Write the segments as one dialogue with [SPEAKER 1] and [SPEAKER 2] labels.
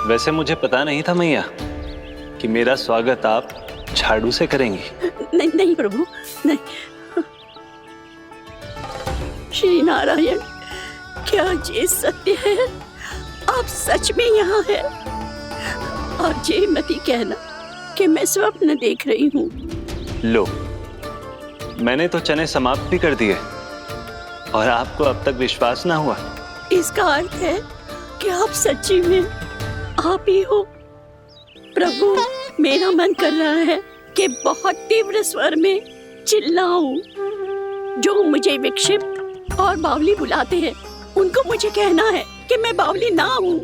[SPEAKER 1] वैसे मुझे पता नहीं था मैया कि मेरा स्वागत आप झाड़ू से करेंगी।
[SPEAKER 2] नहीं नहीं प्रभु, नहीं। श्री नारायण, क्या ये सत्य है? आप सच में यहाँ हैं? और ये मत ही कहना कि मैं स्वप्न देख रही हूँ।
[SPEAKER 1] लो, मैंने तो चने समाप्त भी कर दिए और आपको अब तक विश्वास ना हुआ।
[SPEAKER 2] इसका अर्थ है कि आप सच्ची में आप ही हो। प्रभु, मेरा मन कर रहा है कि बहुत तीव्र स्वर में चिल्लाऊं। जो मुझे विक्षिप्त और बावली बुलाते हैं उनको मुझे कहना है कि मैं बावली ना हूँ।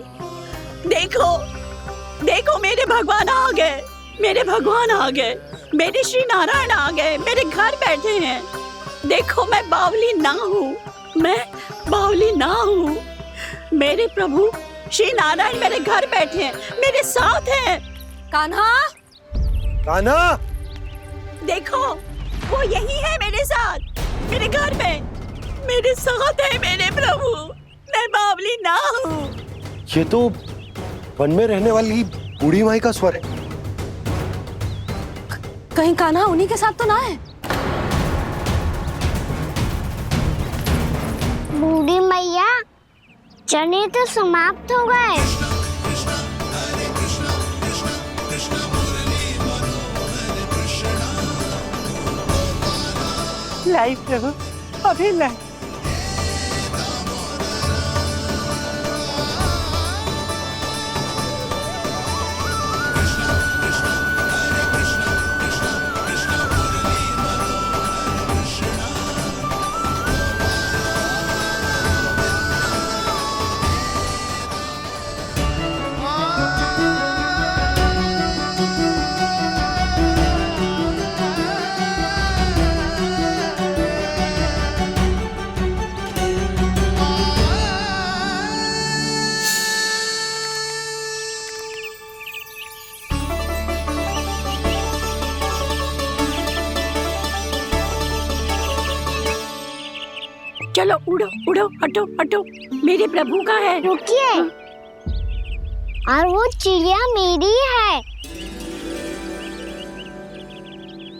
[SPEAKER 2] देखो देखो, मेरे भगवान आ गए, मेरे भगवान आ गए, मेरे श्री नारायण आ गए, मेरे घर बैठे हैं। देखो, मैं बावली ना हूँ, मैं बावली ना हूँ। मेरे प्रभु श्री नारायण मेरे घर बैठे हैं, मेरे साथ हैं।
[SPEAKER 3] कान्हा,
[SPEAKER 4] कान्हा,
[SPEAKER 2] देखो वो यही है मेरे साथ, मेरे घर में मेरे साथ है मेरे प्रभु। मैं बावली ना हूँ।
[SPEAKER 4] ये तो वन में रहने वाली बूढ़ी माई का स्वर है।
[SPEAKER 3] कहीं कान्हा उन्हीं के साथ तो ना है?
[SPEAKER 5] बूढ़ी मैया, चने तो समाप्त हो गए।
[SPEAKER 2] लाई प्रभु, अभी लाई। चलो उड़ो उड़ो, हटो हटो, मेरे प्रभु का है।
[SPEAKER 5] रुकिए, और वो चिड़िया मेरी है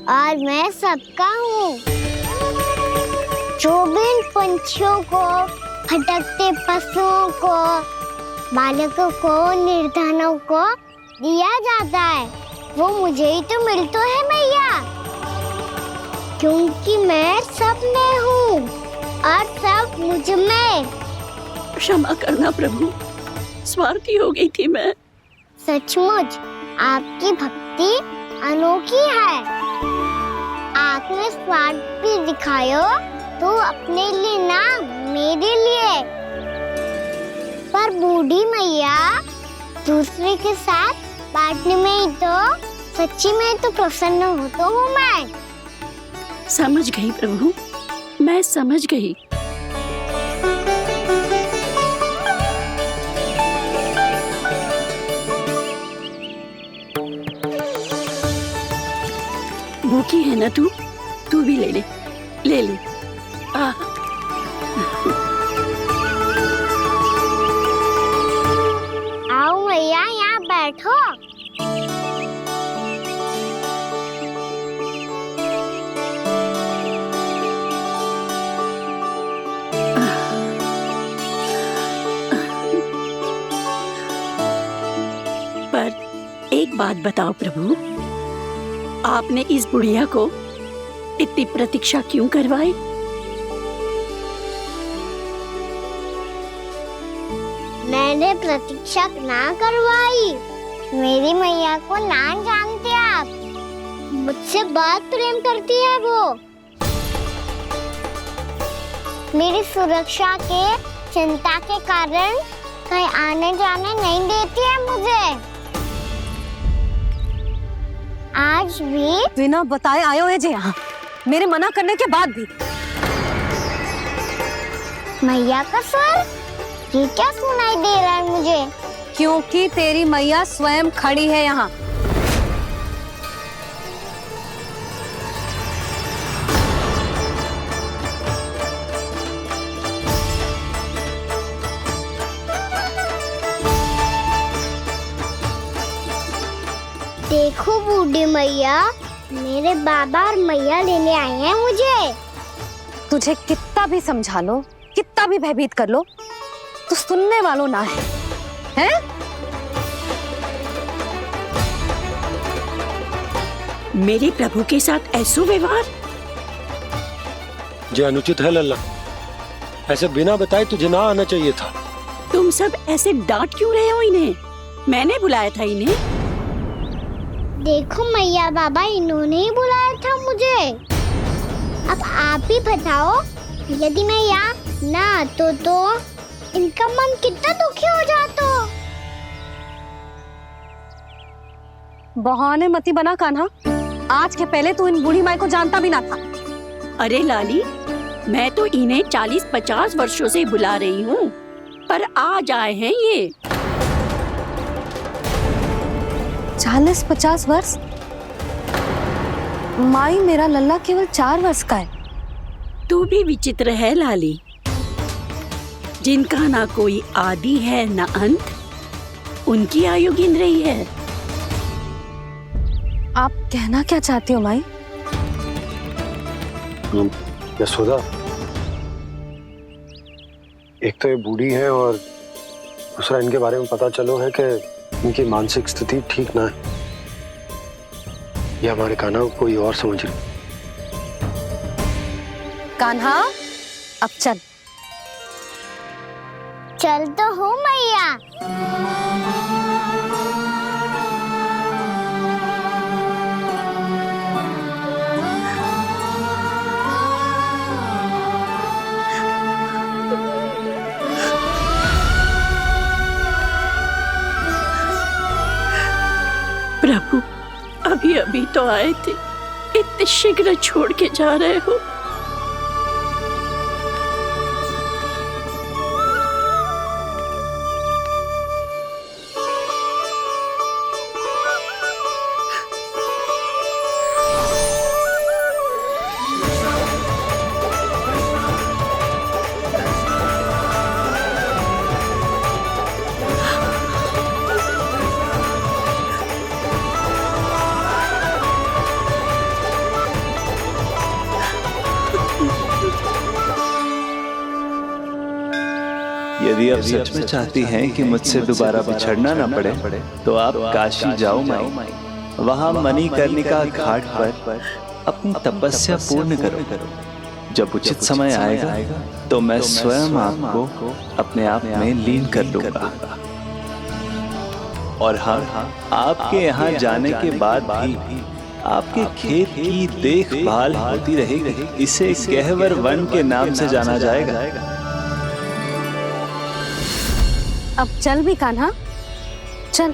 [SPEAKER 5] और मैं सबका हूँ। जो भी इन पंछियों को, भटकते पशुओं को, बालकों को, निर्धनों को दिया जाता है, वो मुझे ही तो मिलता है मैया, क्योंकि मैं सब में हूँ और सब मुझ में।
[SPEAKER 2] क्षमा करना प्रभु, स्वार्थी हो गई थी मैं।
[SPEAKER 5] सचमुच आपकी भक्ति अनोखी है। आपने स्वार्थ भी दिखायो तो अपने लिए ना, मेरे लिए। पर बूढ़ी मैया, दूसरे के साथ बांटने में ही तो सच्ची में तो प्रसन्न होता हूँ मैं।
[SPEAKER 2] समझ गई प्रभु, मैं समझ गई। भूखी है ना तू? तू भी ले ले, ले ले।
[SPEAKER 5] आओ मैया, यहाँ बैठो।
[SPEAKER 2] एक बात बताओ प्रभु, आपने इस बुढ़िया को इतनी प्रतीक्षा क्यों करवाई?
[SPEAKER 5] मैंने प्रतीक्षा ना करवाई। मेरी मैया को ना जानते आप, मुझसे बहुत प्रेम करती है वो। मेरी सुरक्षा के चिंता के कारण कहीं आने जाने नहीं देती है मुझे। आज भी
[SPEAKER 3] बिना बताए आए हुए जे यहाँ, मेरे मना करने के बाद भी।
[SPEAKER 5] मैया का स्वर, ये क्या सुनाई दे रहा है मुझे?
[SPEAKER 3] क्योंकि तेरी मैया स्वयं खड़ी है यहाँ।
[SPEAKER 5] बूढ़ी मैया, मेरे बाबा और मैया लेने आए हैं मुझे।
[SPEAKER 3] तुझे कितना भी समझा लो, कितना भी भयभीत कर लो, तो सुनने वालों ना है, हैं?
[SPEAKER 2] मेरे प्रभु के साथ ऐसा व्यवहार
[SPEAKER 4] जो अनुचित है लल्ला। ऐसे बिना बताए तुझे ना आना चाहिए था।
[SPEAKER 2] तुम सब ऐसे डांट क्यों रहे हो इन्हें? मैंने बुलाया था इन्हें।
[SPEAKER 5] देखो मैया बाबा, इन्होंने ही बुलाया था मुझे। अब आप ही बताओ, यदि मैं यहाँ ना आतो तो इनका मन कितना दुखी हो जाता।
[SPEAKER 3] बहाने मती बना कान्हा। आज के पहले तू इन बूढ़ी माई को जानता भी ना था।
[SPEAKER 2] अरे लाली, मैं तो इन्हें 40-50 वर्षों से बुला रही हूँ, पर आज आए हैं ये।
[SPEAKER 3] 40-50 वर्ष? माई, मेरा लल्ला केवल 4 वर्ष का है।
[SPEAKER 2] तू भी विचित्र है लाली। जिनका ना कोई आदि है ना अंत, उनकी आयु गिन रही है।
[SPEAKER 3] आप कहना क्या चाहती हो माई?
[SPEAKER 4] यशोदा, एक तो ये बूढ़ी है और दूसरा इनके बारे में पता चलो है कि इनकी मानसिक स्थिति ठीक ना है। ये हमारे कान्हा को कोई और समझ रही।
[SPEAKER 3] कान्हा, अब चल।
[SPEAKER 5] चल तो हो मैया।
[SPEAKER 2] प्रभु, अभी अभी तो आए थे, इतने शीघ्र छोड़ के जा रहे हो।
[SPEAKER 1] यदि आप सच में चाहती हैं कि मुझसे दोबारा बिछड़ना न पड़े, तो आप काशी जाओ माई। वहां मणिकर्णिका घाट पर अपनी तपस्या पूर्ण करो। जब उचित समय आएगा तो मैं स्वयं आपको अपने आप में लीन कर लूंगा। और हाँ, आपके यहाँ जाने के बाद भी आपके खेत की देखभाल होती रहेगी। इसे गहवर वन के नाम से जाना जाएगा।
[SPEAKER 3] अब चल भी कान्हा, चल।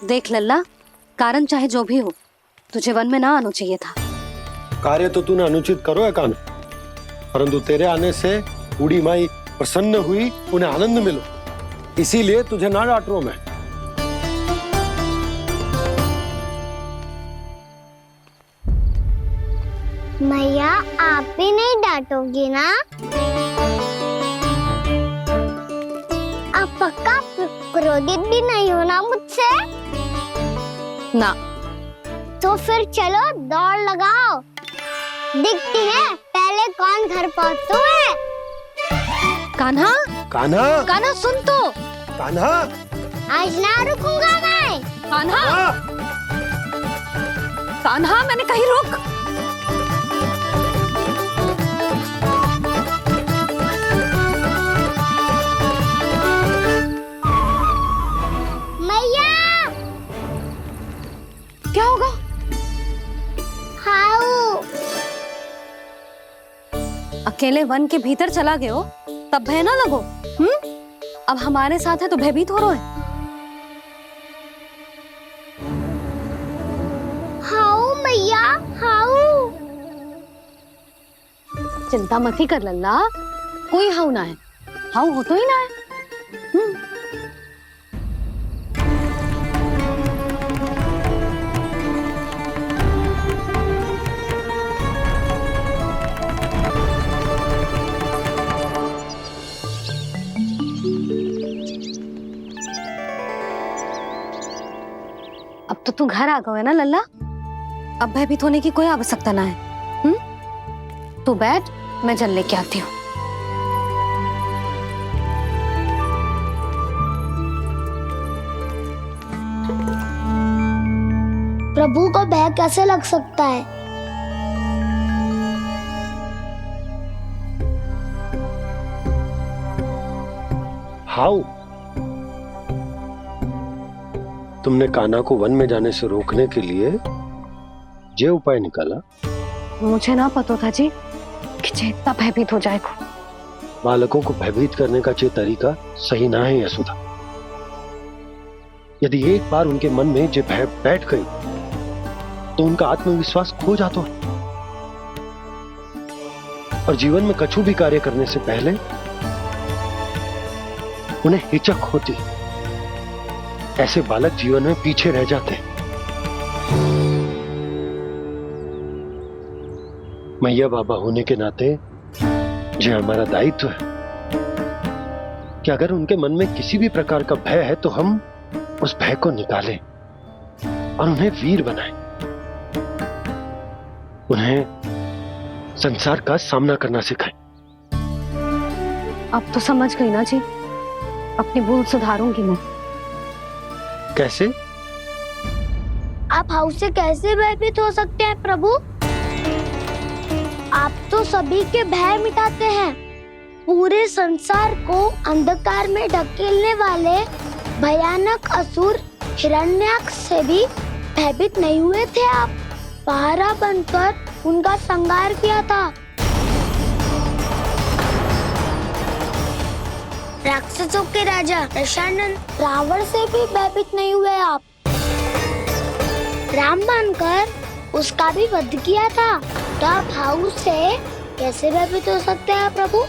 [SPEAKER 3] देख लल्ला, कारण चाहे जो भी हो, तुझे वन में ना आना चाहिए था।
[SPEAKER 4] कार्य तो तूने अनुचित करो है कान्हा, परंतु तेरे आने से बूढ़ी माई प्रसन्न हुई, उन्हें आनंद मिलो, इसीलिए तुझे ना डांट रहा हूं मैं।
[SPEAKER 5] मैया, आप भी नहीं डांटोगी ना? आप पक्का क्रोधित भी नहीं हो ना मुझसे?
[SPEAKER 3] ना।
[SPEAKER 5] तो फिर चलो दौड़ लगाओ, दिखती है पहले कौन घर पहुंचता है।
[SPEAKER 3] कान्हा,
[SPEAKER 4] कान्हा,
[SPEAKER 3] कान्हा सुन तो।
[SPEAKER 4] कान्हा,
[SPEAKER 5] आज ना रुकूंगा मैं।
[SPEAKER 3] कान्हा, कान्हा, मैंने कहीं रुक।
[SPEAKER 5] मैया,
[SPEAKER 3] क्या होगा?
[SPEAKER 5] हाउ
[SPEAKER 3] अकेले वन के भीतर चला गए हो, तब भय ना लगो। अब हमारे साथ है तो भयभीत हो रहे हैं।
[SPEAKER 5] हाउ मैया, हाउ।
[SPEAKER 3] चिंता मत ही कर लल्ला, कोई हाउ ना है। हाउ हो तो ही ना है। तो तू घर आ गए ना लल्ला, अब भयभीत होने की कोई आवश्यकता ना है। तू बैठ, मैं जल लेके आती हूँ।
[SPEAKER 5] प्रभु को भय कैसे लग सकता है?
[SPEAKER 4] हाउ? तुमने कान्हा को वन में जाने से रोकने के लिए ये उपाय निकाला?
[SPEAKER 3] मुझे ना पता था जी कि जे इतना भयभीत हो जाएगा।
[SPEAKER 4] बालकों को भयभीत करने का ये तरीका सही ना है यशोदा। यदि एक बार उनके मन में ये भय बैठ गई तो उनका आत्मविश्वास खो जाता है और जीवन में कछु भी कार्य करने से पहले उन्हें हिचक होती। ऐसे बालक जीवन में पीछे रह जाते हैं। मैया बाबा होने के नाते ये हमारा दायित्व है कि अगर उनके मन में किसी भी प्रकार का भय है तो हम उस भय को निकालें और उन्हें वीर बनाएं। उन्हें संसार का सामना करना सिखाएं।
[SPEAKER 3] अब तो समझ गई ना जी, अपनी भूल सुधारूंगी मैं।
[SPEAKER 4] कैसे?
[SPEAKER 5] आप हाउस से कैसे भयभीत हो सकते हैं प्रभु? आप तो सभी के भय मिटाते हैं। पूरे संसार को अंधकार में ढकेलने वाले भयानक असुर हिरण्याक्ष से भी भयभीत नहीं हुए थे आप। पहरा बनकर उनका संहार किया था। राक्षसों के राजा दशानन रावण से भी भयभीत नहीं हुए आप। राम बनकर उसका भी वध किया था। तो आप हाउस से कैसे भयभीत हो सकते हैं प्रभु?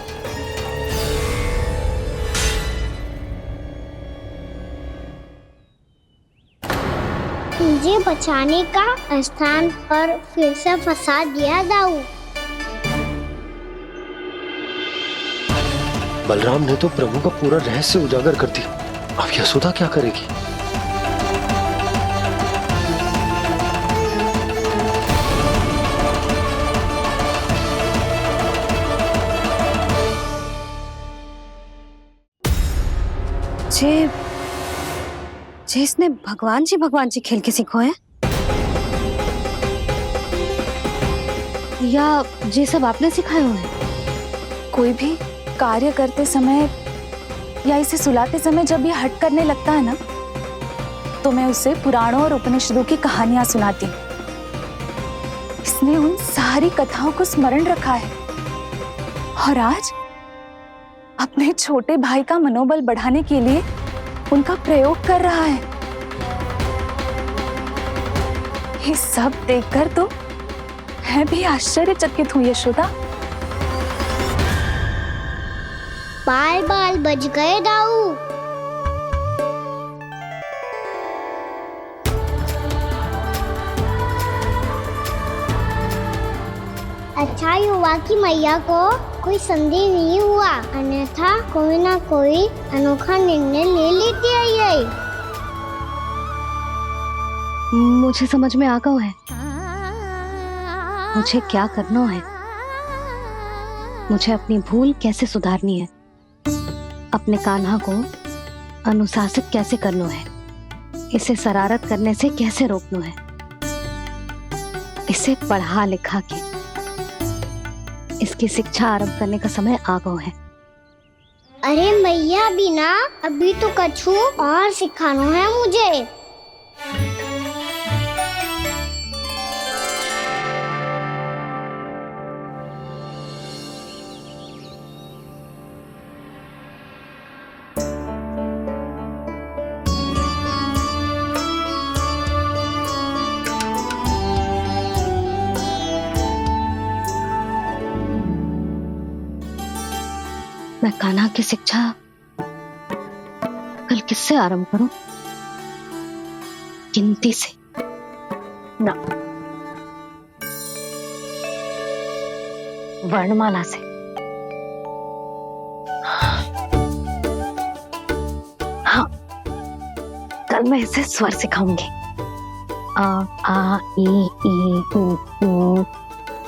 [SPEAKER 5] मुझे बचाने का स्थान पर फिर से फंसा दिया दाऊ।
[SPEAKER 4] बलराम ने तो प्रभु का पूरा रहस्य उजागर कर दिया। अब यशोदा क्या करेगी?
[SPEAKER 3] जे इसने भगवान जी खेल के सीखो है, या जे सब आपने सिखाए हुए हैं?
[SPEAKER 6] कोई भी कार्य करते समय या इसे सुलाते समय जब ये हट करने लगता है ना, तो मैं उसे पुराणों और उपनिषदों की कहानियां सुनाती हूँ। इसने उन सारी कथाओं को स्मरण रखा है और आज अपने छोटे भाई का मनोबल बढ़ाने के लिए उनका प्रयोग कर रहा है। ये सब देखकर तो मैं भी आश्चर्यचकित हूँ यशोदा।
[SPEAKER 5] बाल बाल बज गए दाऊ। अच्छा युवा की मैया को कोई संदेह नहीं हुआ, अन्यथा कोई ना कोई अनोखा निर्णय ले लेती है ये।
[SPEAKER 3] मुझे समझ में आ गया है मुझे क्या करना है। मुझे अपनी भूल कैसे सुधारनी है, अपने कान्हा को अनुशासित कैसे करना है, इसे शरारत करने से कैसे रोकना है, इसे पढ़ा लिखा के इसकी शिक्षा आरंभ करने का समय आ गया है।
[SPEAKER 5] अरे मैया बिना अभी तो कछु और सिखाना है मुझे।
[SPEAKER 3] मैं कान्हा की शिक्षा कल किससे आरंभ करूं? गिनती से ना, वर्णमाला से। हाँ, कल मैं इसे स्वर सिखाऊंगी। आ ई ऊ।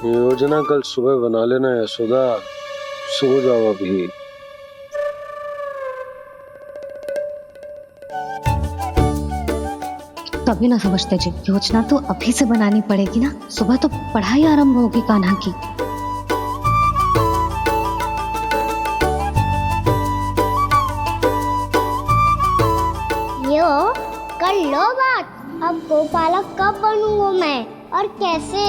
[SPEAKER 4] योजना कल सुबह बना लेना यशोदा, सो जाओ अभी।
[SPEAKER 3] तभी ना समझते जी, योजना तो अभी से बनानी पड़ेगी ना, सुबह तो पढ़ाई आरंभ होगी कान्हा की।
[SPEAKER 5] यो कर लो बात, अब गोपालक कब बनूंगा मैं और कैसे?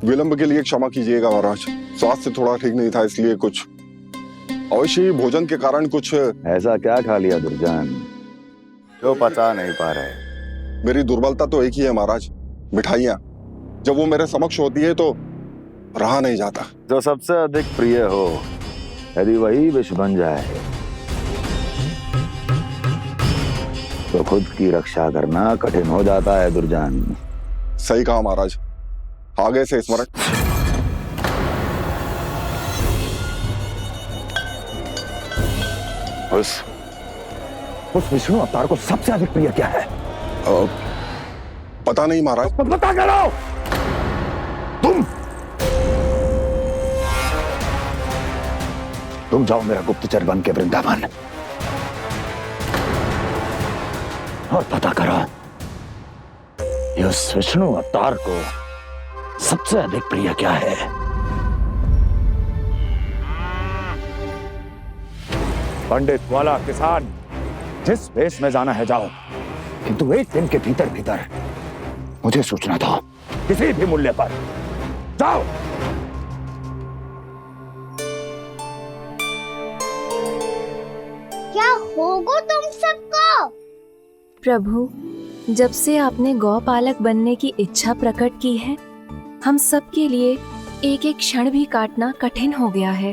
[SPEAKER 7] विलंब के लिए क्षमा कीजिएगा महाराज, स्वास्थ्य थोड़ा ठीक नहीं था इसलिए कुछ अवश्य ही भोजन के कारण कुछ।
[SPEAKER 8] ऐसा क्या खा लिया दुर्जन जो पचा नहीं पा रहे?
[SPEAKER 7] मेरी दुर्बलता तो एक ही है महाराज, मिठाइयाँ। जब वो मेरे समक्ष होती है तो रहा नहीं जाता।
[SPEAKER 8] जो सबसे अधिक प्रिय हो, यदि वही विष बन जाए तो खुद की रक्षा करना कठिन हो जाता है दुर्जन।
[SPEAKER 7] सही कहा महाराज, आगे से स्मरण।
[SPEAKER 8] उस विष्णु अवतार को सबसे अधिक प्रिय क्या है?
[SPEAKER 7] पता नहीं महाराज।
[SPEAKER 8] पता करो। तुम जाओ मेरा गुप्तचर बन के वृंदावन और पता करो इस विष्णु अवतार को सबसे अधिक प्रिय क्या है। पंडित वाला किसान, जिस वेश में जाना है जाओ, किंतु एक दिन के भीतर भीतर मुझे सूचना दो, किसी भी मूल्य पर। जाओ।
[SPEAKER 5] क्या होगा तुम सबको?
[SPEAKER 6] प्रभु, जब से आपने गौपालक बनने की इच्छा प्रकट की है, हम सब के लिए एक एक क्षण भी काटना कठिन हो गया है।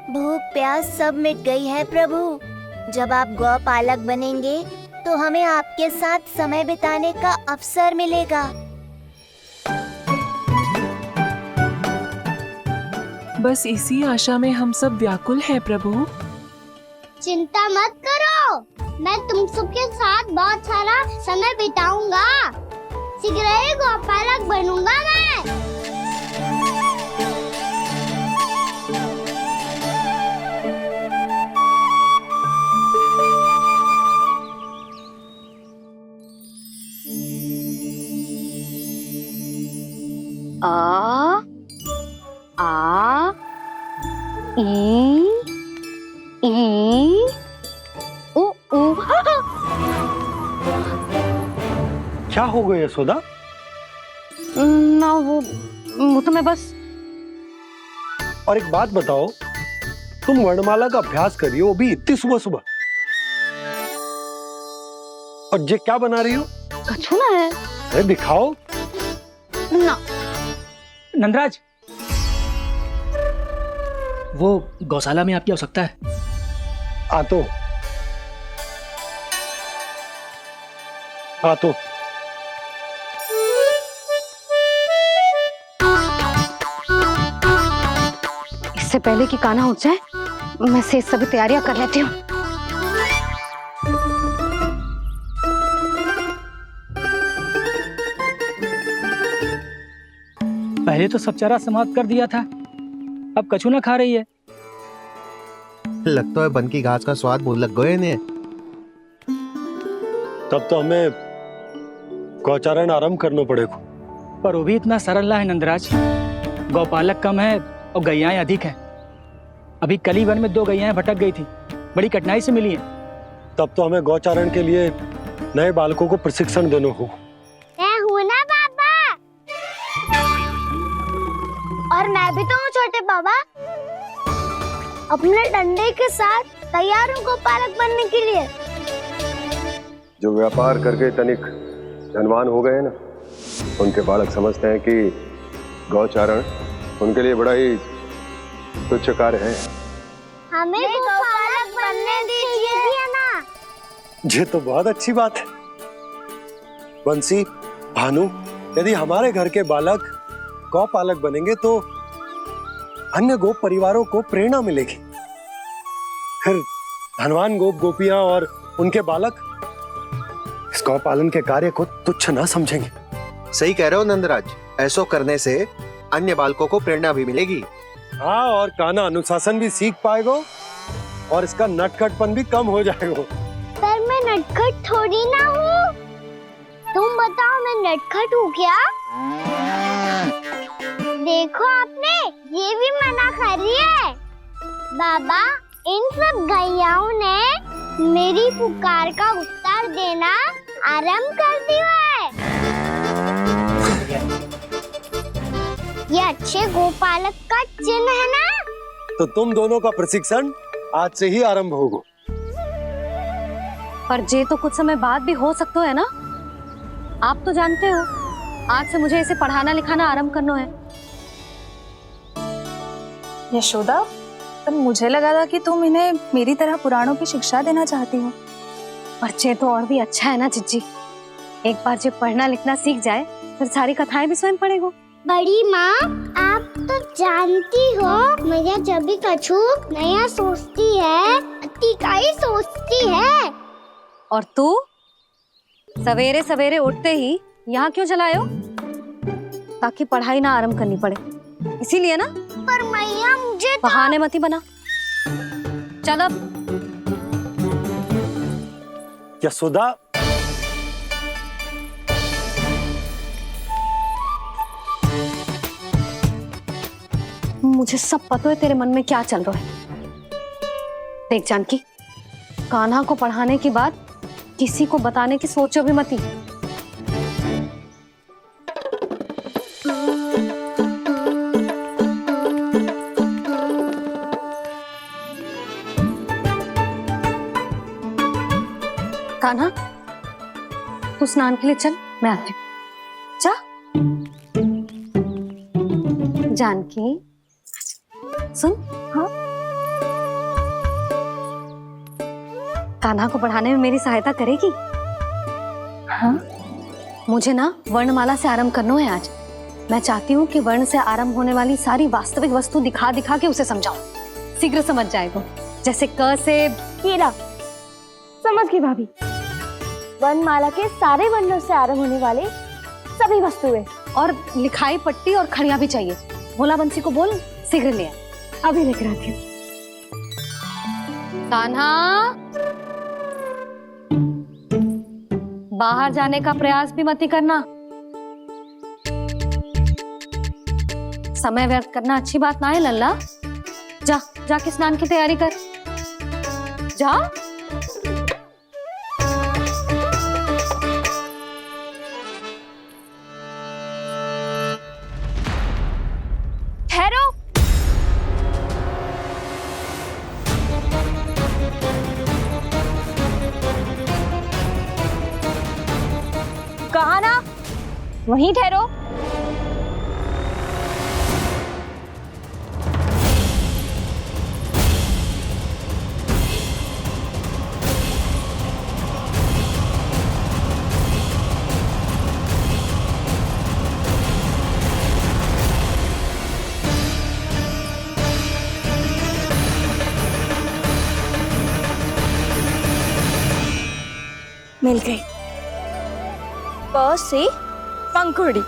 [SPEAKER 9] भूख प्यास सब मिट गई है प्रभु। जब आप गौपालक बनेंगे तो हमें आपके साथ समय बिताने का अवसर मिलेगा।
[SPEAKER 10] बस इसी आशा में हम सब व्याकुल हैं प्रभु।
[SPEAKER 5] चिंता मत करो, मैं तुम सबके साथ बहुत सारा समय बिताऊंगा। शीघ्र ही गोपालक बनूंगा मैं।
[SPEAKER 3] आ ई ऊ ऊ।
[SPEAKER 4] क्या हो गया यशोदा?
[SPEAKER 3] ना वो तो मैं बस।
[SPEAKER 4] और एक बात बताओ, तुम वर्णमाला का अभ्यास कर रही हो, अभी इतनी सुबह सुबह, और ये क्या बना रही हो?
[SPEAKER 3] कछुआ है।
[SPEAKER 4] अरे दिखाओ
[SPEAKER 3] ना।
[SPEAKER 11] नंदराज, वो गौशाला में आपकी आवश्यकता है।
[SPEAKER 4] आ तो
[SPEAKER 3] इससे पहले कि कान्हा उठ जाए, मैं से सभी तैयारियां कर लेती हूँ।
[SPEAKER 11] पहले तो सब चारा समाप्त कर दिया था, अब कछू ना खा रही है।
[SPEAKER 12] लगता है बन की घास का स्वाद भूल लग गए इन्हें।
[SPEAKER 4] तब तो हमें गौचारण आरंभ करना पड़ेगा।
[SPEAKER 11] पर वो भी इतना सरल ना है नंदराज। गौपालक कम है और गैयाएं अधिक हैं। अभी कल ही वन में 2 गैयाएं भटक गई थी, बड़ी कठिनाई से मिली हैं।
[SPEAKER 4] तब तो हमें गौचारण के लिए नए बालकों को प्रशिक्षण देना हो।
[SPEAKER 5] मैं हूँ ना बाबा, और मैं भी तो हूँ छोटे बाबा। अपने डंडे के साथ तैयार हूँ गोपालक बनने के लिए।
[SPEAKER 4] जो व्यापार करके तनिक धनवान हो गए ना, उनके बालक समझते हैं कि गौचारण उनके लिए बड़ा ही तुच्छ कार्य है।
[SPEAKER 5] हमें गोपालक बनने दीजिए ना।
[SPEAKER 4] ये तो बहुत अच्छी बात है। बंसी, भानु, यदि हमारे घर के बालक गौपालक बनेंगे तो अन्य गोप परिवारों को प्रेरणा मिलेगी। फिर धनवान गोप गोपियां और उनके बालक इस गौपालन के कार्य को तुच्छ ना समझेंगे।
[SPEAKER 12] सही कह रहे हो नंदराज, ऐसा करने से अन्य बालकों को प्रेरणा भी मिलेगी।
[SPEAKER 4] हाँ, और कान्हा अनुशासन भी सीख पाएगा और इसका नटखटपन भी कम हो जाएगा।
[SPEAKER 5] पर मैं नटखट थोड़ी ना हूँ। तुम बताओ, मैं नटखट हूँ क्या? देखो आपने ये भी मना कर रही है। बाबा, इन सब गैयाओं ने मेरी पुकार का उत्तर देना आरंभ कर दिया है। ये अच्छे गोपालक का चिन्ह है ना?
[SPEAKER 4] तो तुम दोनों का प्रशिक्षण आज से ही आरंभ होगा।
[SPEAKER 3] पर जे तो कुछ समय बाद भी हो सकता है ना। आप तो जानते हो, आज से मुझे इसे पढ़ाना लिखाना आरंभ करना है।
[SPEAKER 6] यशोदा, पर मुझे लगा था कि तुम इन्हें मेरी तरह पुराणों की शिक्षा देना चाहती हो।
[SPEAKER 3] पर जे तो और भी अच्छा है ना जिज्जी। एक बार जब पढ़ना लिखना सीख जाए फिर सारी कथाएं भी स्वयं पढ़ेगो।
[SPEAKER 5] बड़ी माँ, आप तो जानती हो मैया जब भी कछु नया सोचती है, अतिका ही सोचती है।
[SPEAKER 3] और तू सवेरे सवेरे उठते ही यहाँ क्यों चलाए हो? ताकि पढ़ाई ना आरंभ करनी पड़े, इसीलिए ना।
[SPEAKER 5] पर मैया मुझे तो...
[SPEAKER 3] बहाने मती बना। चल अब।
[SPEAKER 4] यशोदा,
[SPEAKER 3] मुझे सब पता है तेरे मन में क्या चल रहा है। देख जानकी, कान्हा को पढ़ाने की बात किसी को बताने की सोचो भी मती। कान्हा, तू स्नान के लिए चल, मैं आती हूँ। जा। जानकी, सुन। हाँ? कान्हा को पढ़ाने में मेरी सहायता करेगी? हाँ? मुझे ना वर्णमाला से आरंभ करना है आज। मैं चाहती हूँ कि वर्ण से आरंभ होने वाली सारी वास्तविक वस्तु दिखा दिखा के उसे समझाऊं। शीघ्र समझ जाएगा। जैसे क से
[SPEAKER 5] कीड़ा। समझ गई भाभी। वर्णमाला के सारे वर्णों से आरंभ होने वाले सभी वस्तुएं।
[SPEAKER 3] और लिखाई पट्टी और खड़िया भी चाहिए। भोला बंसी को बोल शीघ्र ले आए।
[SPEAKER 5] अभी लेकर आती हूँ।
[SPEAKER 3] कान्हा, बाहर जाने का प्रयास भी मत करना। समय व्यर्थ करना अच्छी बात ना है लल्ला। जा, जाके स्नान की तैयारी कर। जा।
[SPEAKER 6] ठहरो। कहा ना, वहीं ठहरो। मिल गई। प से पंखुड़ी।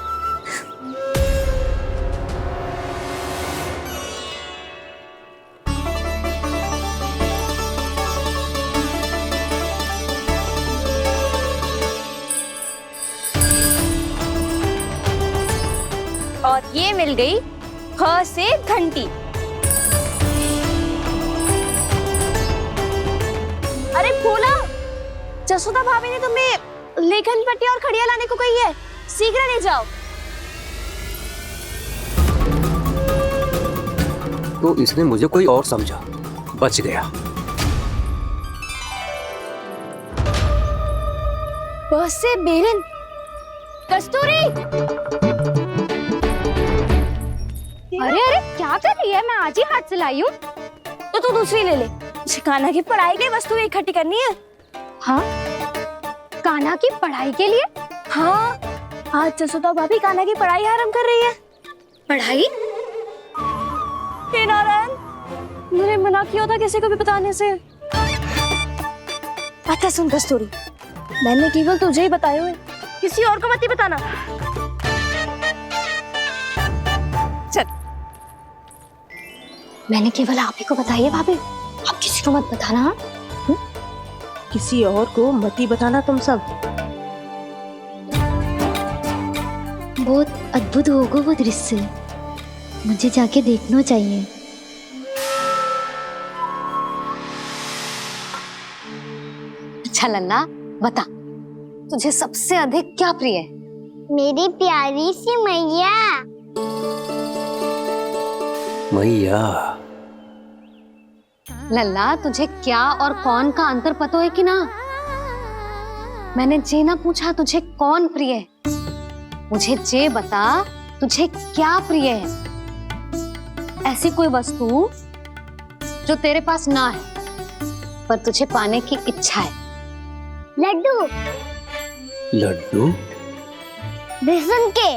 [SPEAKER 6] और ये मिल गई
[SPEAKER 5] ख से घंटी। अरे फूला, जसोदा भाभी ने तुम्हें लेखन पट्टी और खड़िया लाने को कही है, शीघ्र ले जाओ।
[SPEAKER 13] तो इसने मुझे कोई और समझा, बच गया।
[SPEAKER 5] बस से बेलन। कस्तूरी, अरे अरे क्या कर रही है? मैं आज ही हाथ से लाई हूँ। तो तू दूसरी ले ले। कान्हा की पढ़ाई की वस्तु इकट्ठी करनी है। हाँ, कान्हा की पढ़ाई के लिए? हाँ, आज जसोदा भाभी कान्हा की पढ़ाई आरंभ कर रही है। पढ़ाई? हे नारायण, मैंने मना किया था किसी को भी बताने से। अच्छा सुन कस्तूरी, मैंने केवल तुझे ही बताए हुए, किसी और को मत ही बताना। चल। मैंने केवल आप ही को बताई है भाभी, आप किसी को मत बताना।
[SPEAKER 9] किसी और को मत ही बताना तुम सब।
[SPEAKER 5] बहुत अद्भुत होगा वो दृश्य, मुझे जाके देखना चाहिए।
[SPEAKER 3] अच्छा लल्ला, बता तुझे सबसे अधिक क्या प्रिय है?
[SPEAKER 5] मेरी प्यारी सी मैया।
[SPEAKER 13] मैया।
[SPEAKER 3] लल्ला, तुझे क्या और कौन का अंतर पता है कि ना? मैंने जे ना पूछा तुझे कौन प्रिय है, मुझे जे बता तुझे क्या प्रिय है। ऐसी कोई वस्तु जो तेरे पास ना है पर तुझे पाने की इच्छा है।
[SPEAKER 5] लड्डू।
[SPEAKER 13] लड्डू?
[SPEAKER 5] बेसन के।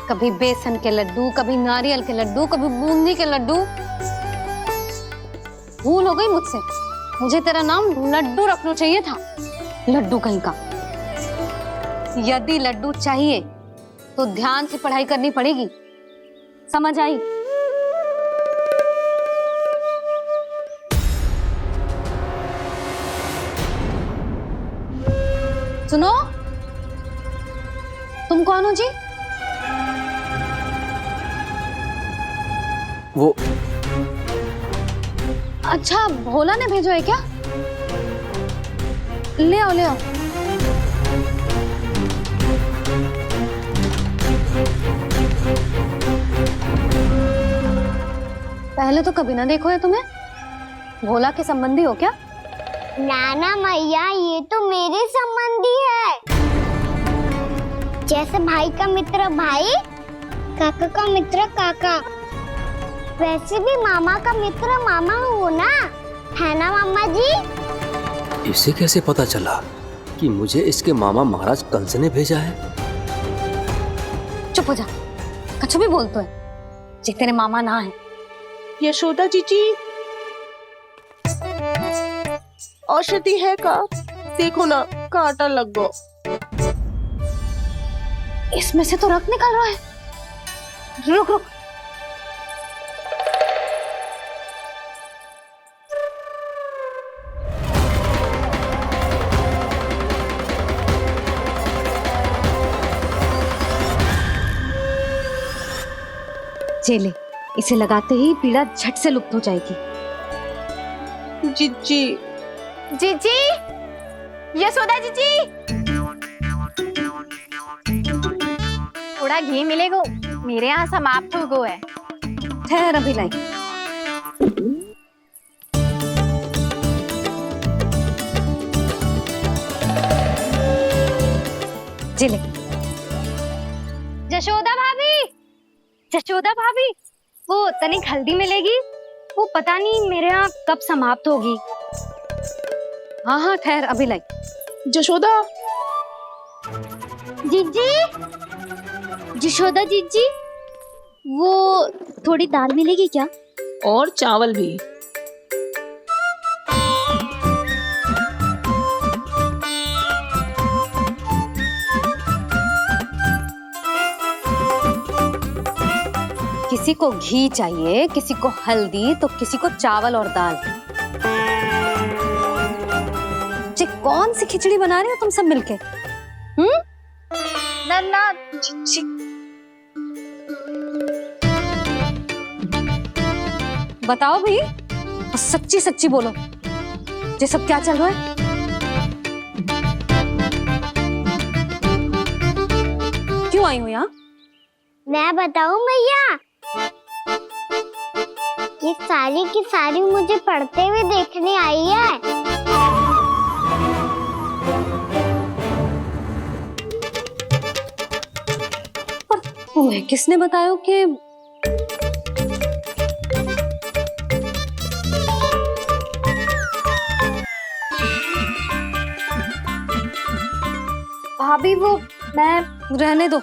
[SPEAKER 3] कभी बेसन के लड्डू, कभी नारियल के लड्डू, कभी बूंदी के लड्डू। भूल हो गई मुझसे, मुझे तेरा नाम लड्डू रखना चाहिए था। लड्डू कहीं का। यदि लड्डू चाहिए तो ध्यान से पढ़ाई करनी पड़ेगी, समझ आई? सुनो, तुम कौन हो जी?
[SPEAKER 13] वो
[SPEAKER 3] अच्छा, भोला ने भेजो है क्या? ले आओ ले आओ। पहले तो कभी ना देखो है तुम्हें। भोला के संबंधी हो क्या?
[SPEAKER 5] नाना मैया, ये तो मेरे संबंधी है। जैसे भाई का मित्र भाई, काका का मित्र काका, वैसे भी मामा का मित्र मामा हो ना, है ना मामा जी?
[SPEAKER 13] इसे कैसे पता चला कि मुझे इसके मामा महाराज कंस ने भेजा है?
[SPEAKER 3] चुप हो जा, कछु भी बोलते है, जे तेरे मामा ना है।
[SPEAKER 9] यशोदा जीजी, औषधि है का? देखो ना, कांटा लग गो।
[SPEAKER 3] इसमें से तो रक्त निकल रहा है। रुक रुक। चले, इसे लगाते ही पीड़ा झट से लुप्त हो जाएगी।
[SPEAKER 9] जीजी,
[SPEAKER 5] जीजी, यशोदा जीजी, थोड़ा घी मिलेगा? मेरे यहाँ समाप्त हो गया है।
[SPEAKER 3] ठहर अभी लाई। जिले।
[SPEAKER 5] जशोदा भाभी, जशोदा भाभी, वो तनिक हल्दी मिलेगी? वो पता नहीं मेरे यहाँ कब समाप्त होगी।
[SPEAKER 3] हाँ हाँ ठहर अभी लाई।
[SPEAKER 9] जशोदा,
[SPEAKER 5] जीजी, जशोदा जीजी, वो थोड़ी दाल मिलेगी क्या?
[SPEAKER 10] और चावल भी।
[SPEAKER 3] किसी को घी चाहिए, किसी को हल्दी, तो किसी को चावल और दाल। ये कौन सी खिचड़ी बना रहे हो तुम सब मिलके?
[SPEAKER 5] नन्ना,
[SPEAKER 3] बताओ भाई, और सच्ची सच्ची बोलो, ये सब क्या चल रहा है? क्यों आई हूँ यहाँ?
[SPEAKER 5] मैं बताऊं भैया, ये सारी की सारी मुझे पढ़ते हुए देखने आई है।
[SPEAKER 3] पर तुम्हें किसने बताया कि भाभी वो मैं रहने दो,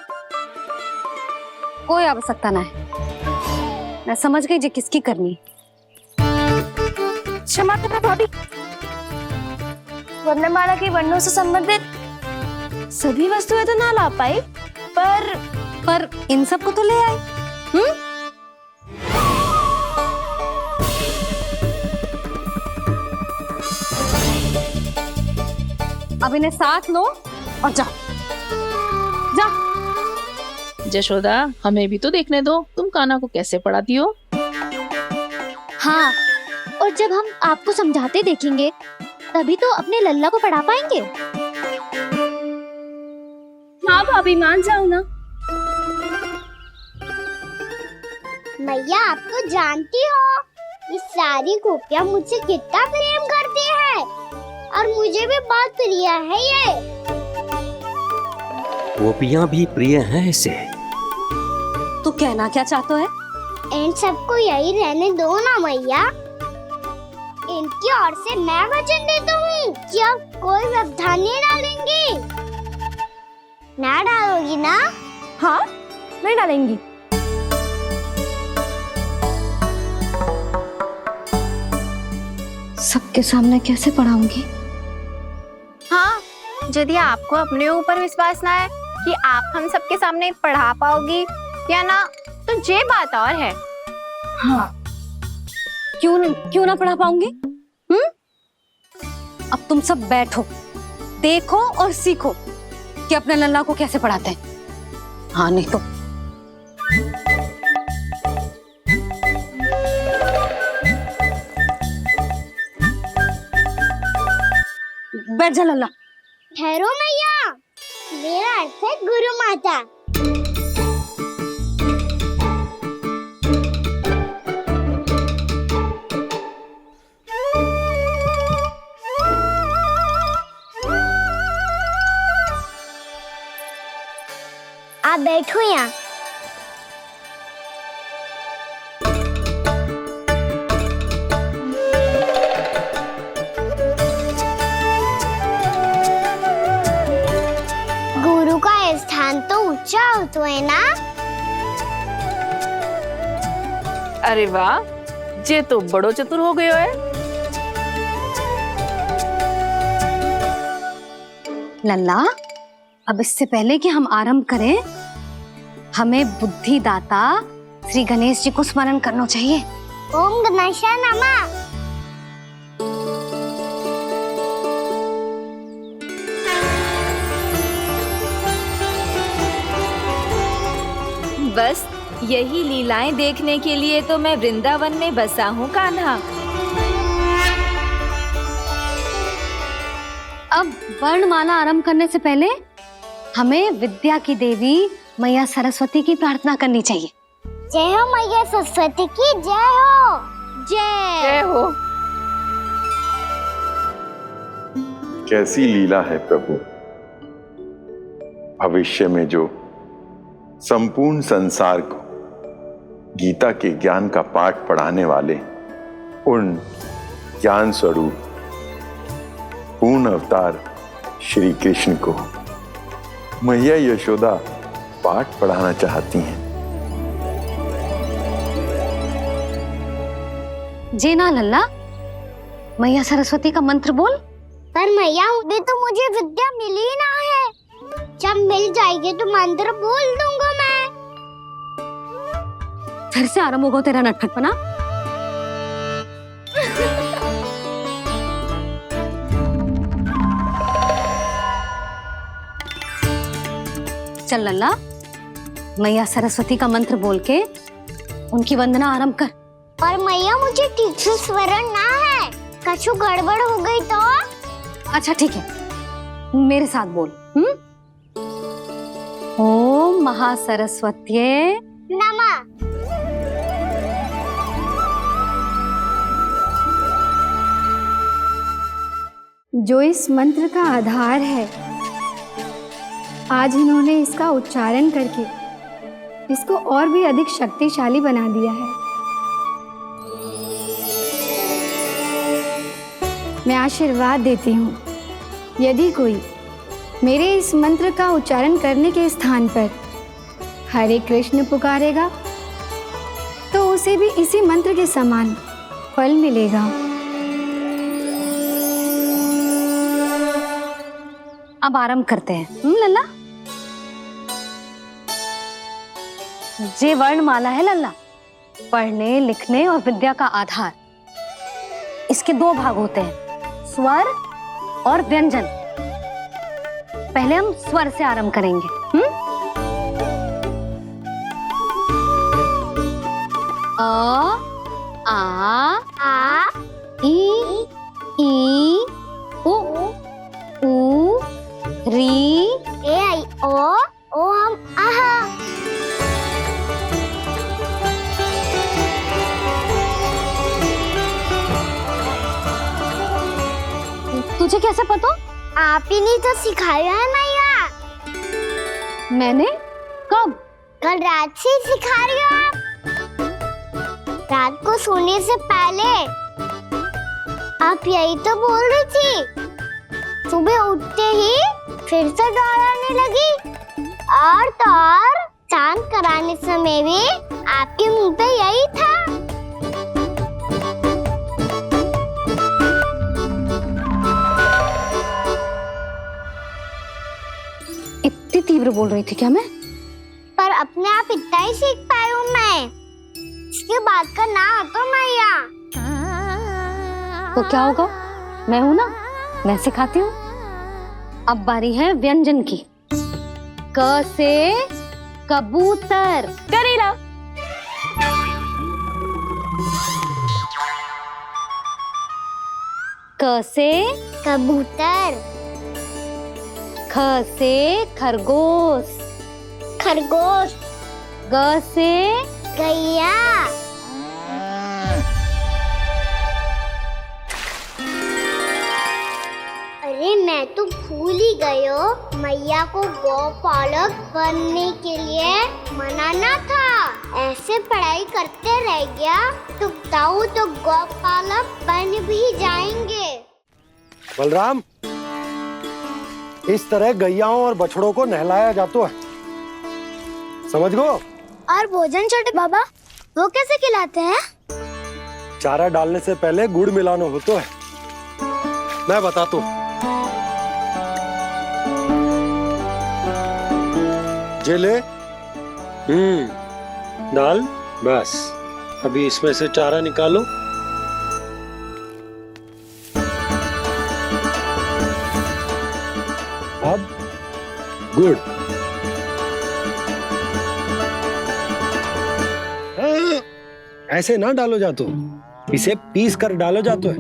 [SPEAKER 3] कोई आवश्यकता ना है। मैं समझ गई जी किसकी करनी है।
[SPEAKER 6] क्षमा करना भाभी, वर्णमाला के वर्णों से संबंधित सभी वस्तुएं तो ना ला पाई,
[SPEAKER 3] पर इन सब को तो ले आई। अब इन्हें साथ लो और जाओ।
[SPEAKER 10] जशोदा, हमें भी तो देखने दो तुम कान्हा को कैसे पढ़ाती हो।
[SPEAKER 5] हाँ, और जब हम आपको समझाते देखेंगे तभी तो अपने लल्ला को पढ़ा पाएंगे।
[SPEAKER 6] हाँ भाभी, मान जाओ ना।
[SPEAKER 5] मैया, आप तो जानती हो ये सारी गोपियाँ मुझसे कितना प्रेम करती है, और मुझे भी बहुत प्रिय है ये।
[SPEAKER 13] गोपियाँ भी प्रिय हैं इसे।
[SPEAKER 3] तो कहना क्या चाहते है?
[SPEAKER 5] इन सबको यही रहने दो ना मैया। इनकी ओर से मैं वचन देता हूँ कि अब कोई व्यवधान नहीं डालेंगी। ना डालोगी ना?
[SPEAKER 3] हाँ, नहीं डालेंगी। सबके सामने कैसे पढ़ाऊंगी?
[SPEAKER 6] हाँ, यदि आपको अपने ऊपर विश्वास ना है कि आप हम सबके सामने पढ़ा पाओगी या ना, तो ये बात और है।
[SPEAKER 3] हाँ, क्यों ना पढ़ा पाऊंगी? अब तुम सब बैठो, देखो और सीखो कि अपने लल्ला को कैसे पढ़ाते हैं। हाँ, नहीं तो बैठ जा लल्ला।
[SPEAKER 5] ठहरो मैया, मेरा अर्थ है गुरु माता। आप बैठो यहाँ। गुरु का स्थान तो ऊंचा होता है ना?
[SPEAKER 10] अरे वाह, जे तो बड़ो चतुर हो गयो है।
[SPEAKER 3] लल्ला, अब इससे पहले कि हम आरंभ करें, हमें बुद्धि दाता श्री गणेश जी को स्मरण करना चाहिए।
[SPEAKER 5] ओम गणेशाय नमः।
[SPEAKER 6] बस यही लीलाएं देखने के लिए तो मैं वृंदावन में बसा हूँ कान्हा।
[SPEAKER 3] अब वर्णमाला आरंभ करने से पहले हमें विद्या की देवी मैया सरस्वती की प्रार्थना करनी चाहिए।
[SPEAKER 5] जय हो मैया सरस्वती की जय हो।
[SPEAKER 10] जय हो।
[SPEAKER 7] कैसी लीला है प्रभु। भविष्य में जो संपूर्ण संसार को गीता के ज्ञान का पाठ पढ़ाने वाले उन ज्ञान स्वरूप पूर्ण अवतार श्री कृष्ण को मैया यशोदा पाठ पढ़ाना चाहती हैं।
[SPEAKER 3] जे ना लल्ला, मैया सरस्वती का मंत्र बोल।
[SPEAKER 5] पर मैया, अभी तो मुझे विद्या मिली ना है। जब मिल जाएगी तो मंत्र बोल दूंगा मैं।
[SPEAKER 3] फिर से आरंभ होगा तेरा नटखटपना। चल लल्ला, मैया सरस्वती का मंत्र बोल के उनकी वंदना आरंभ कर।
[SPEAKER 5] पर मैया मुझे ठीक से स्वरण ना है, कछु गड़बड़ हो गई तो?
[SPEAKER 3] अच्छा ठीक है, मेरे साथ बोल। ओम महासरस्वत्ये
[SPEAKER 5] नमः।
[SPEAKER 14] जो इस मंत्र का आधार है, आज इन्होंने इसका उच्चारण करके इसको और भी अधिक शक्तिशाली बना दिया है। मैं आशीर्वाद देती हूँ, यदि कोई मेरे इस मंत्र का उच्चारण करने के स्थान पर हरे कृष्ण पुकारेगा तो उसे भी इसी मंत्र के समान फल मिलेगा।
[SPEAKER 3] अब आरंभ करते हैं। लल्ला, जे वर्णमाला है लल्ला, पढ़ने लिखने और विद्या का आधार। इसके दो भाग होते हैं, स्वर और व्यंजन। पहले हम स्वर से आरंभ करेंगे। अ, आ, ई, उ, री,
[SPEAKER 5] ए आई ओ हम आहा।
[SPEAKER 3] तुझे कैसे पता?
[SPEAKER 5] आप ही ने तो सिखाया है मैया।
[SPEAKER 3] मैंने? कब?
[SPEAKER 5] कल रात से सिखा रही हो आप। रात को सोने से पहले आप यही तो बोल रही थी। सुबह उठते ही फिर से दोहराने लगी, और तो और चांद कराने समय भी आपके मुंह पे यही था।
[SPEAKER 3] इतनी तीव्र बोल रही थी क्या मैं?
[SPEAKER 5] पर अपने आप इतना ही सीख पाई हूँ मैं। इसके बाद का ना तो मैया।
[SPEAKER 3] तो क्या होगा? मैं हूं ना, मैं सिखाती हूँ। अब बारी है व्यंजन की। क से कबूतर।
[SPEAKER 6] करेला।
[SPEAKER 3] क से
[SPEAKER 5] कबूतर।
[SPEAKER 3] ख से खरगोश।
[SPEAKER 5] खरगोश।
[SPEAKER 3] ग से
[SPEAKER 5] गैया। अरे मैं तो भूल ही गई हो, मैया को गौपालक बनने के लिए मनाना था। ऐसे पढ़ाई करते रह गया तो ताऊ तो गौपालक बन भी जाएंगे।
[SPEAKER 4] बलराम, इस तरह गैयाओं और बछड़ों को नहलाया जाता है, समझ गो?
[SPEAKER 5] और भोजन छोटे बाबा, वो कैसे खिलाते हैं?
[SPEAKER 4] चारा डालने से पहले गुड़ मिलाना होता है। मैं बताता हूँ। जे ले, डाल, बस। अभी इसमें से चारा निकालो। अब गुड़। ऐसे ना डालो जातो, इसे पीस कर डालो जातो है।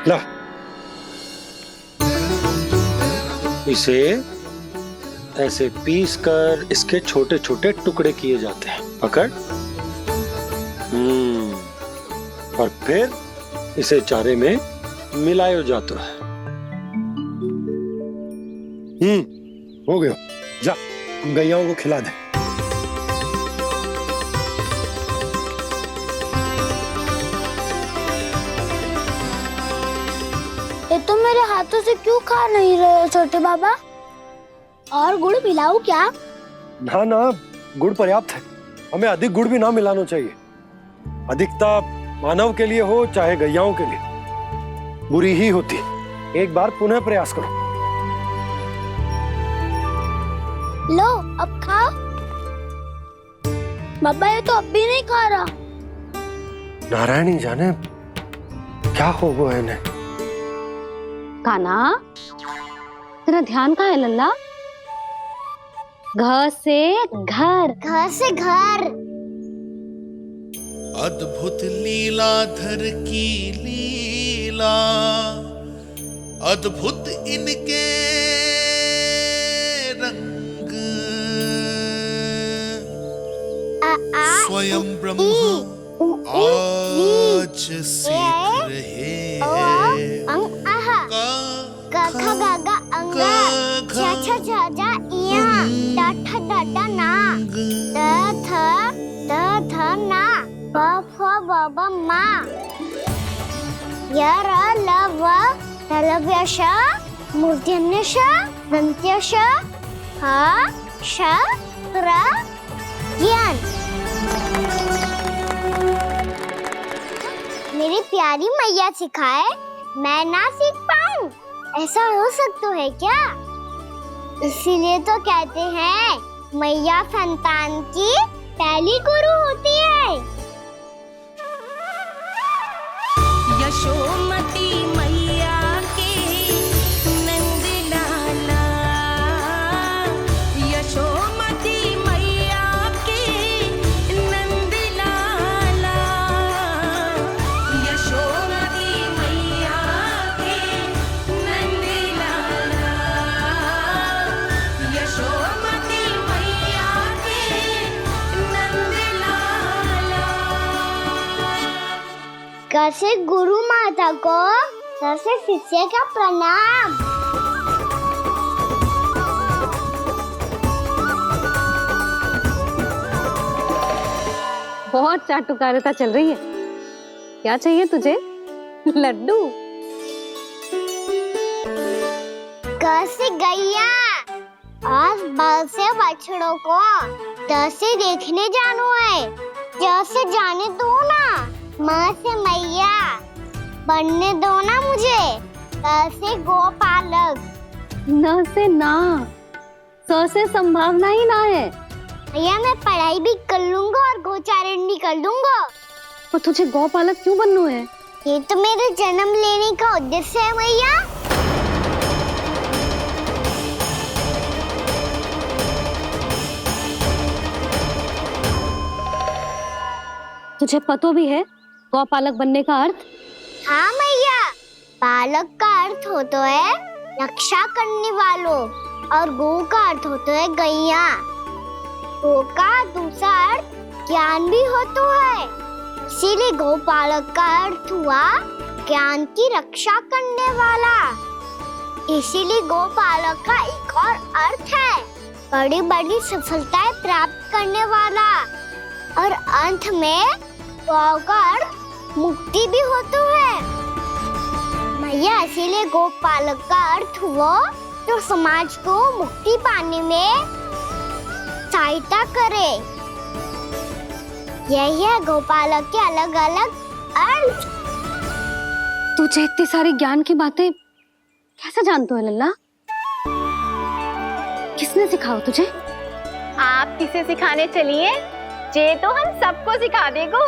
[SPEAKER 4] ला, इसे ऐसे पीस कर इसके छोटे छोटे टुकड़े किए जाते हैं। पकड़। और फिर इसे चारे में मिलाया जाता है। हो गया। जा, गैयाओं को खिला दे।
[SPEAKER 5] ये तो मेरे हाथों से क्यों खा नहीं रहे हो छोटे बाबा? और गुड़ मिलाऊं क्या?
[SPEAKER 4] ना ना, गुड़ पर्याप्त है। हमें अधिक गुड़ भी ना मिलाना चाहिए। अधिकता मानव के लिए हो चाहे गैयाओं के लिए बुरी ही होती। एक बार पुनः प्रयास करो।
[SPEAKER 5] लो, अब खाओ। बाबा ये तो अब भी नहीं खा रहा।
[SPEAKER 4] नारायणी जाने क्या हो गया है इन्हें।
[SPEAKER 3] काना, तेरा ध्यान कहाँ है लल्ला? घ से घर।
[SPEAKER 5] घर से घर।
[SPEAKER 15] अद्भुत लीलाधर की लीला, अद्भुत इनके रंग, स्वयं ब्रह्मा आज सीख रहे हैं।
[SPEAKER 5] गा गा गा अंगा, छा छा छा जा इया, डा ठा डा डा ना, दा थ ना, ब फ ब ब मा, य र ल व तलव्य श, मूर्धन्य श, दंत्य श, ह श र ज्ञान। मेरी प्यारी मैया सिखाए, मैं ना सीख पाऊं, ऐसा हो सकता है क्या? इसीलिए तो कहते हैं मैया संतान की पहली गुरु होती है।
[SPEAKER 16] यशोमती मैया के नंद लाला, यशोमती मैया के नंद लाला, यशोमती मैया के नंद लाला, यशोमती मैया के नंद लाला।
[SPEAKER 5] कैसे गुरु माता को कैसे शिष्य का प्रणाम।
[SPEAKER 3] बहुत चाटुकारिता चल रही है। क्या चाहिए तुझे? लड्डू?
[SPEAKER 5] कैसे गैया आज बल से बछड़ों को कैसे देखने जानो है, जैसे जाने दो ना, माँ से मैया बनने दो ना मुझे, कैसे गोपालक।
[SPEAKER 3] न से ना, स से संभावना ही ना है।
[SPEAKER 5] भैया मैं पढ़ाई भी कर लूंगा और गोचारण भी कर लूंगा।
[SPEAKER 3] तो तुझे गौपालक क्यों बनना है?
[SPEAKER 5] ये तो मेरे जन्म लेने का उद्देश्य है मैया।
[SPEAKER 3] तुझे पता भी है गौपालक बनने का अर्थ?
[SPEAKER 5] हाँ मैया, पालक का अर्थ होता है रक्षा करने वालों और गौ का अर्थ होता है गैया। गौ का दूसरा अर्थ ज्ञान भी होता है, इसीलिए गौपालक का अर्थ हुआ ज्ञान की रक्षा करने वाला। इसीलिए गौपालक का एक और अर्थ है बड़ी बड़ी सफलताएं प्राप्त करने वाला, और अंत में गौ का अर्थ मुक्ति भी होता है मैया। इसीलिए गोपालक का अर्थ हुआ जो समाज को मुक्ति पाने में सहायता करे। यही है गोपालक के अलग अलग अर्थ।
[SPEAKER 3] तुझे इतनी सारी ज्ञान की बातें कैसे जानते हो लल्ला? किसने सिखाओ तुझे?
[SPEAKER 17] आप किसे सिखाने चलिए, जे तो हम सबको सिखा देगो।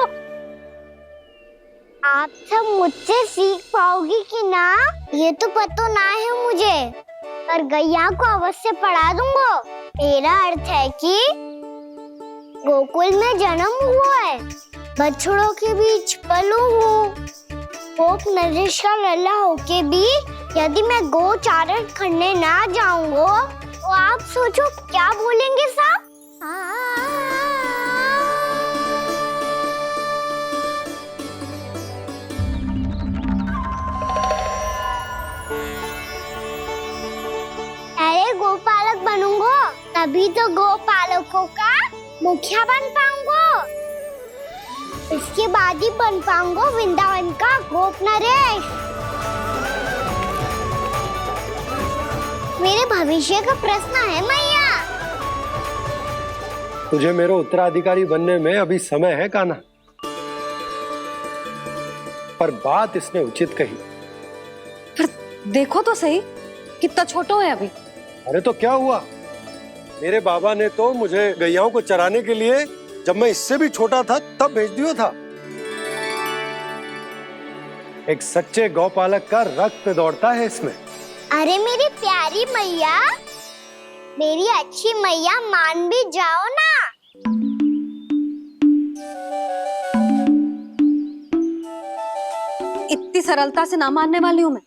[SPEAKER 5] आप सब मुझसे सीख पाओगी कि ना ये तो पता ना है मुझे, पर गैया को अवश्य पढ़ा दूंगा। मेरा अर्थ है कि गोकुल में जन्म हुआ है, बछड़ों के बीच पलू हूँ, गोप नरेश का लल्ला होके भी यदि मैं गोचारण करने ना जाऊंगा तो आप सोचो क्या बोलेंगे साहब? अरे गोपालक बनूंगा तभी तो गोपालकों का मुखिया बन पाऊंगा, इसके बाद ही बन पाऊंगा वृंदावन का गोप नरेश। मेरे भविष्य का प्रश्न है मैया।
[SPEAKER 4] तुझे मेरा उत्तराधिकारी बनने में अभी समय है कान्हा, पर बात इसने उचित कही।
[SPEAKER 3] पर देखो तो सही कितना छोटा है अभी।
[SPEAKER 4] अरे तो क्या हुआ, मेरे बाबा ने तो मुझे गैयाओं को चराने के लिए जब मैं इससे भी छोटा था तब भेज दिया था। एक सच्चे गौपालक का रक्त दौड़ता है इसमें।
[SPEAKER 5] अरे मेरी प्यारी मैया, मेरी अच्छी मैया, मान भी जाओ ना।
[SPEAKER 3] सरलता से ना मानने वाली हूं मैं।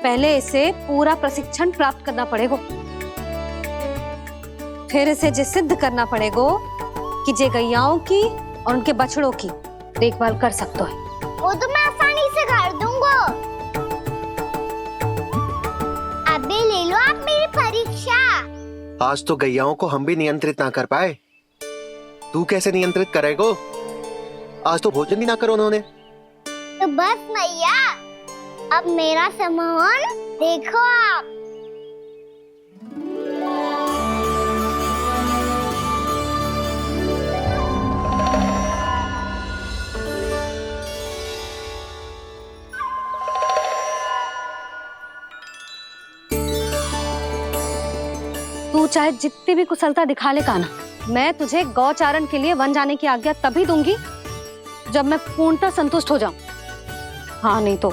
[SPEAKER 3] पहले इसे पूरा प्रशिक्षण प्राप्त करना पड़ेगा, फिर इसे जे सिद्ध करना पड़ेगा कि जे गैयाओं की और उनके बछड़ों की देखभाल कर सकते है।
[SPEAKER 5] वो तो मैं आसानी से कर दूंगा। अबे ले लो आप मेरी परीक्षा।
[SPEAKER 12] आज तो गैयाओं को हम भी नियंत्रित ना कर पाए, तू कैसे नियंत्रित करेगो? आज तो भोजन भी ना करो उन्होंने।
[SPEAKER 5] तो बस मैया, अब मेरा सम्मान देखो आप।
[SPEAKER 3] तू चाहे जितनी भी कुशलता दिखा ले कान्हा, मैं तुझे गौचारण के लिए वन जाने की आज्ञा तभी दूंगी जब मैं पूर्णतः संतुष्ट हो जाऊं। हाँ नहीं तो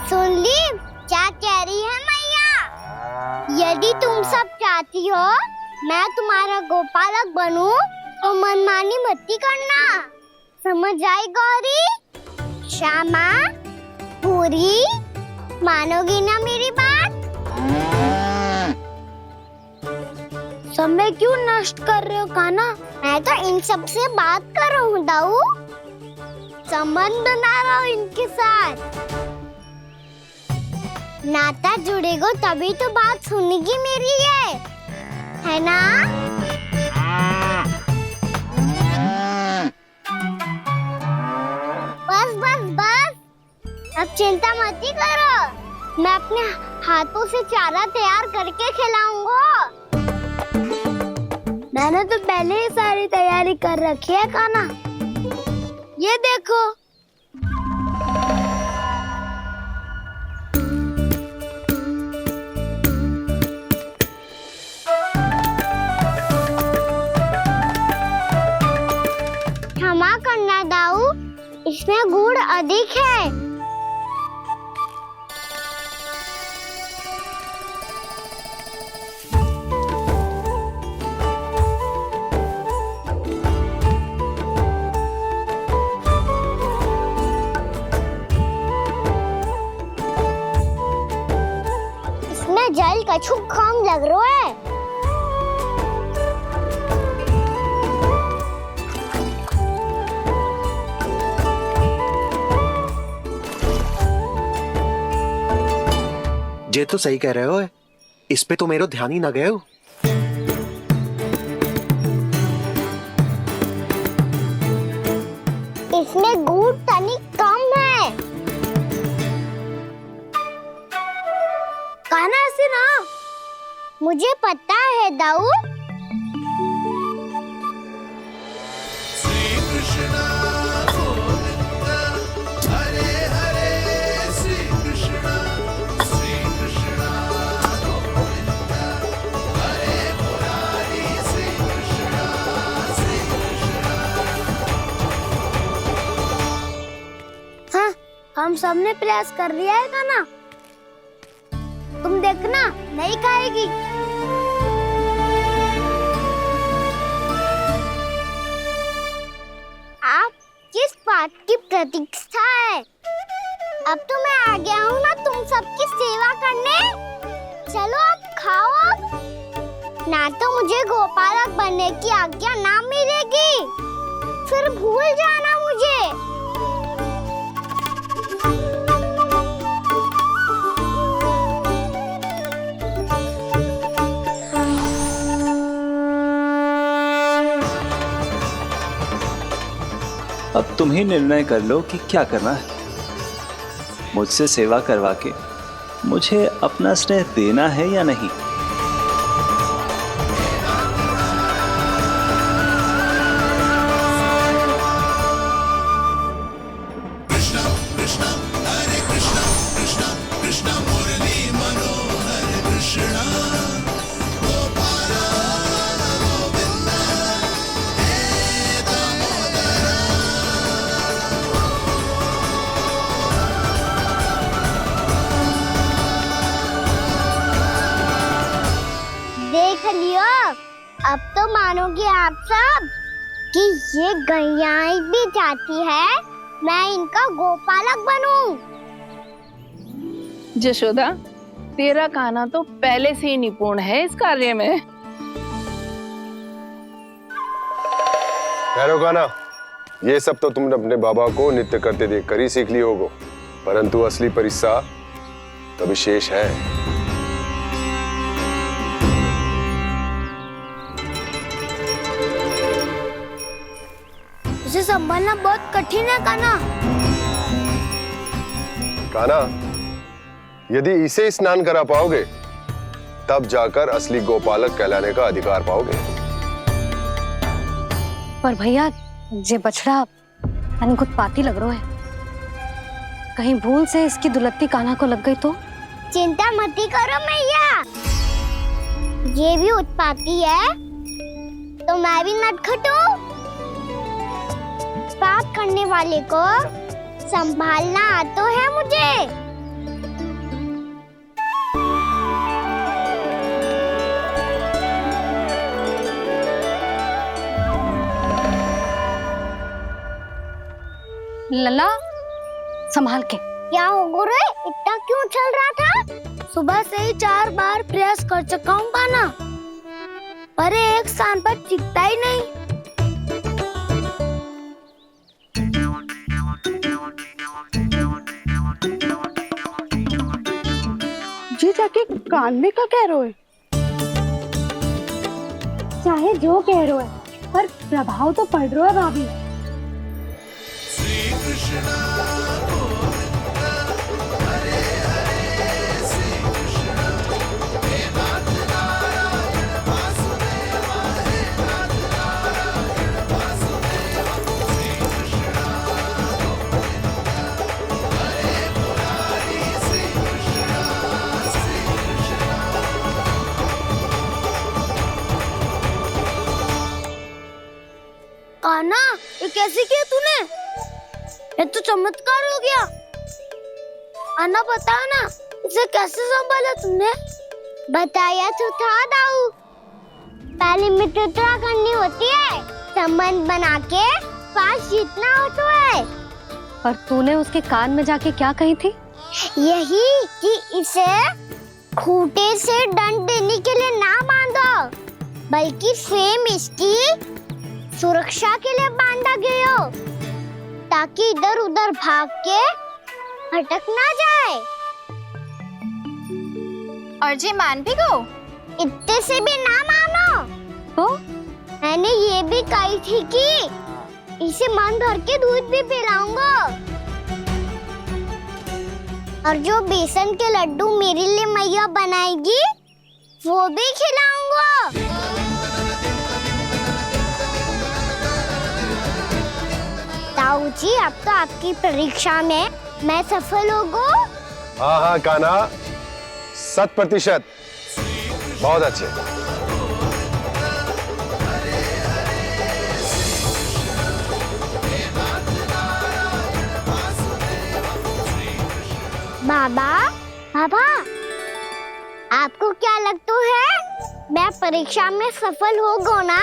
[SPEAKER 5] सुन ली क्या कह रही है मैया? यदि तुम सब चाहती हो मैं तुम्हारा गोपालक बनूं तो मनमानी मत करना, समझ आई गौरी? श्यामा, पूरी, मानोगी ना मेरी बात? समय क्यों नष्ट कर रहे हो कान्हा? मैं तो इन सब से बात कर रहा हूँ दाऊ, संबंध बना रहा हूँ इनके साथ। नाता जुड़ेगा तभी तो बात सुनेगी मेरी है ना? बस बस बस, अब चिंता मत ही करो, मैं अपने हाथों से चारा तैयार करके खिलाऊंगा। मैंने तो पहले ही सारी तैयारी कर रखी है कान्हा, ये देखो। क्षमा करना दाऊ, इसमें गुड़ अधिक है। इसमें जल कछु कम लग रहा है।
[SPEAKER 12] ये तो सही कह रहे हो, इस पे तो मेरो ध्यान ही ना गए हो।
[SPEAKER 5] इसमें गुड़ तनिक कम है। कान्हा से ना, मुझे पता है दाऊ। हम सबने प्रयास कर लिया है कान्हा, तुम देखना नहीं खाएगी। आप किस बात की प्रतीक्षा है? अब तो मैं आ गया हूँ ना तुम सबकी सेवा करने। चलो आप खाओ अब। ना तो मुझे गोपालक बनने की आज्ञा ना मिलेगी, फिर भूल जाना मुझे।
[SPEAKER 1] अब तुम ही निर्णय कर लो कि क्या करना है। मुझसे सेवा करवा के मुझे अपना स्नेह देना है या नहीं।
[SPEAKER 5] आप सब कि ये गैयाएं भी चाहती है मैं इनका गोपालक बनूं।
[SPEAKER 10] जशोदा, तेरा कान्हा तो पहले से ही निपुण है इस कार्य में।
[SPEAKER 18] ठहरो कान्हा, ये सब तो तुमने अपने बाबा को नृत्य करते देख कर ही सीख ली होगो, परंतु असली परिश्रम तो विशेष है।
[SPEAKER 5] इसे संभालना बहुत कठिन है कान्हा।
[SPEAKER 18] कान्हा, यदि इसे स्नान करा पाओगे तब जाकर असली गोपालक कहलाने का अधिकार पाओगे।
[SPEAKER 3] पर भैया ये बछड़ा यानी उत्पाती लग रहा है, कहीं भूल से इसकी दुलत्ती कान्हा को लग गई तो?
[SPEAKER 5] चिंता मत करो मैया, ये भी उत्पाती है तो मैं भी नटखट हूँ। पाप करने वाले को संभालना आता है मुझे।
[SPEAKER 3] लला संभाल के।
[SPEAKER 5] क्या हो गुरु, इतना क्यों चल रहा था? सुबह से ही 4 बार प्रयास कर चुका हूँ कान्हा, पर एक स्थान पर टिकता ही नहीं।
[SPEAKER 19] जी जाके कान में क्या कह रहे हो?
[SPEAKER 14] चाहे जो कह रहे हो पर प्रभाव तो पड़ रहा है भाभी।
[SPEAKER 5] कान्हा, ये कैसे किया तूने? ये तो चमत्कार हो गया। कान्हा बता ना, इसे कैसे संभाला तूने? बताया तो था दाऊ, पहले मित्रता करनी होती है, संबंध बना के पास जीतना होता है।
[SPEAKER 3] पर तूने उसके कान में जाके क्या कही थी?
[SPEAKER 5] यही कि इसे खूंटे से दंड देने के लिए ना बांधो, बल्कि स्वयं इसकी सुरक्षा के लिए बांधा गया हो, ताकि इधर उधर भाग के भटक ना जाए।
[SPEAKER 17] और जी मान भी गो?
[SPEAKER 5] इतने से भी ना मानो तो मैंने ये भी कही थी कि इसे मन भर के दूध भी पिलाऊंगा, और जो बेसन के लड्डू मेरे लिए मैया बनाएगी वो भी खिलाऊंगा। ताऊ जी, अब तो आपकी परीक्षा में मैं सफल होगा।
[SPEAKER 18] हाँ हाँ कान्हा, 100%। बहुत अच्छे।
[SPEAKER 5] बाबा, बाबा, आपको क्या लगता है मैं परीक्षा में सफल होगा ना?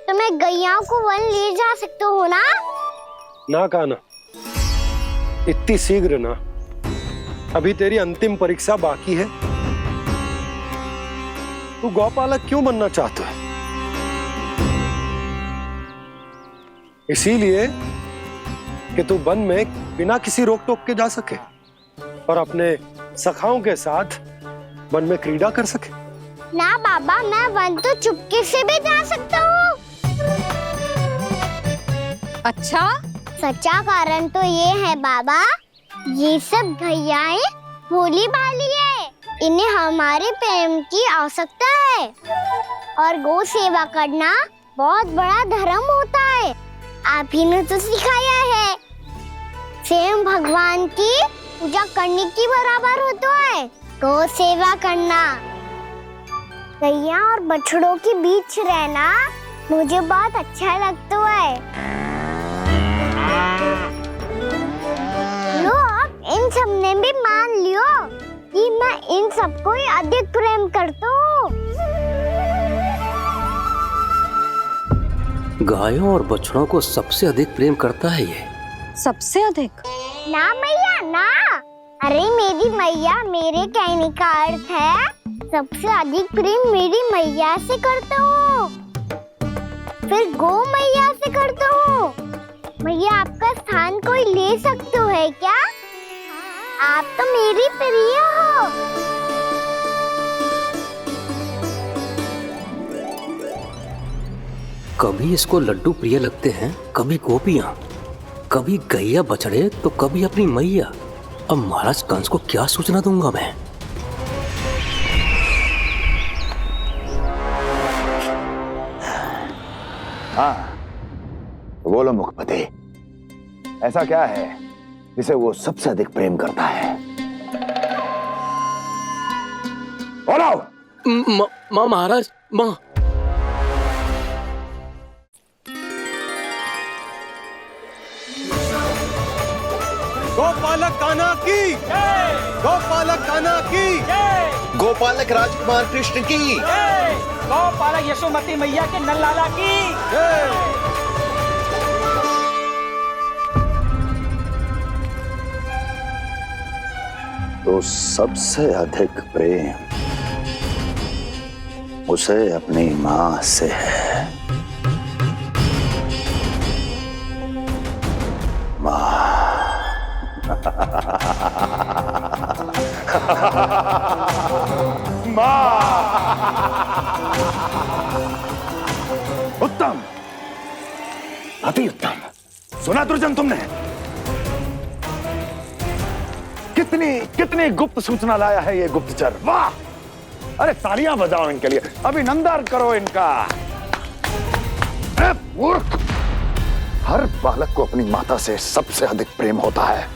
[SPEAKER 5] तो मैं गैया को वन ले जा सकता हूँ ना?
[SPEAKER 4] ना कान्हा, इतनी शीघ्र ना, अभी तेरी अंतिम परीक्षा बाकी है। तू गौपालक क्यों बनना चाहता है? इसीलिए कि तू वन में बिना किसी रोक टोक के जा सके और अपने सखाओं के साथ वन में क्रीड़ा कर सके।
[SPEAKER 5] ना बाबा, मैं वन तो चुपके से भी जा सकता हूँ।
[SPEAKER 17] अच्छा,
[SPEAKER 5] सच्चा कारण तो ये है बाबा, ये सब गैयाएं भोली भाली है, इन्हें हमारे प्रेम की आवश्यकता है, और गौ सेवा करना बहुत बड़ा धर्म होता है। आप ही ने तो सिखाया है, स्वयं भगवान की पूजा करने की बराबर होता है गौ सेवा करना। गैया और बछड़ों के बीच रहना मुझे बहुत अच्छा लगता है। लो, अब इन सब ने भी मान लियो कि मैं इन सबको ही अधिक प्रेम करता हूँ।
[SPEAKER 13] गायों और बछड़ों को सबसे अधिक प्रेम करता है ये।
[SPEAKER 3] सबसे अधिक?
[SPEAKER 5] ना मैया ना, अरे मेरी मैया, मेरे कहने का अर्थ है सबसे अधिक प्रेम मेरी मैया से करता हूँ, फिर गो मैया से करता हूँ। मैया आपका स्थान कोई ले सकते है क्या? आप तो मेरी प्रिय हो।
[SPEAKER 13] कभी इसको लड्डू प्रिय लगते हैं, कभी गोपियां, कभी गैया बछड़े, तो कभी अपनी मैया। अब महाराज कंस को क्या सूचना दूंगा मैं?
[SPEAKER 8] हाँ, बोलो मुखपति, ऐसा क्या है जिसे वो सबसे अधिक प्रेम करता है? बोलो।
[SPEAKER 13] माँ महाराज, माँ।
[SPEAKER 12] गोपालक कान्हा की, गोपालक कान्हा की, गोपालक राजकुमार कृष्ण की,
[SPEAKER 11] गोपालक यशोमती मैया के नललाला की।
[SPEAKER 8] तो सबसे अधिक प्रेम उसे अपनी माँ से है। माँ। उत्तम, अति उत्तम। सुना दुर्जन तुमने? कितनी गुप्त सूचना लाया है ये गुप्तचर। वाह! अरे तालियां बजाओ इनके लिए, अभिनंदन करो इनका। मूर्ख! हर बालक को अपनी माता से सबसे अधिक प्रेम होता है।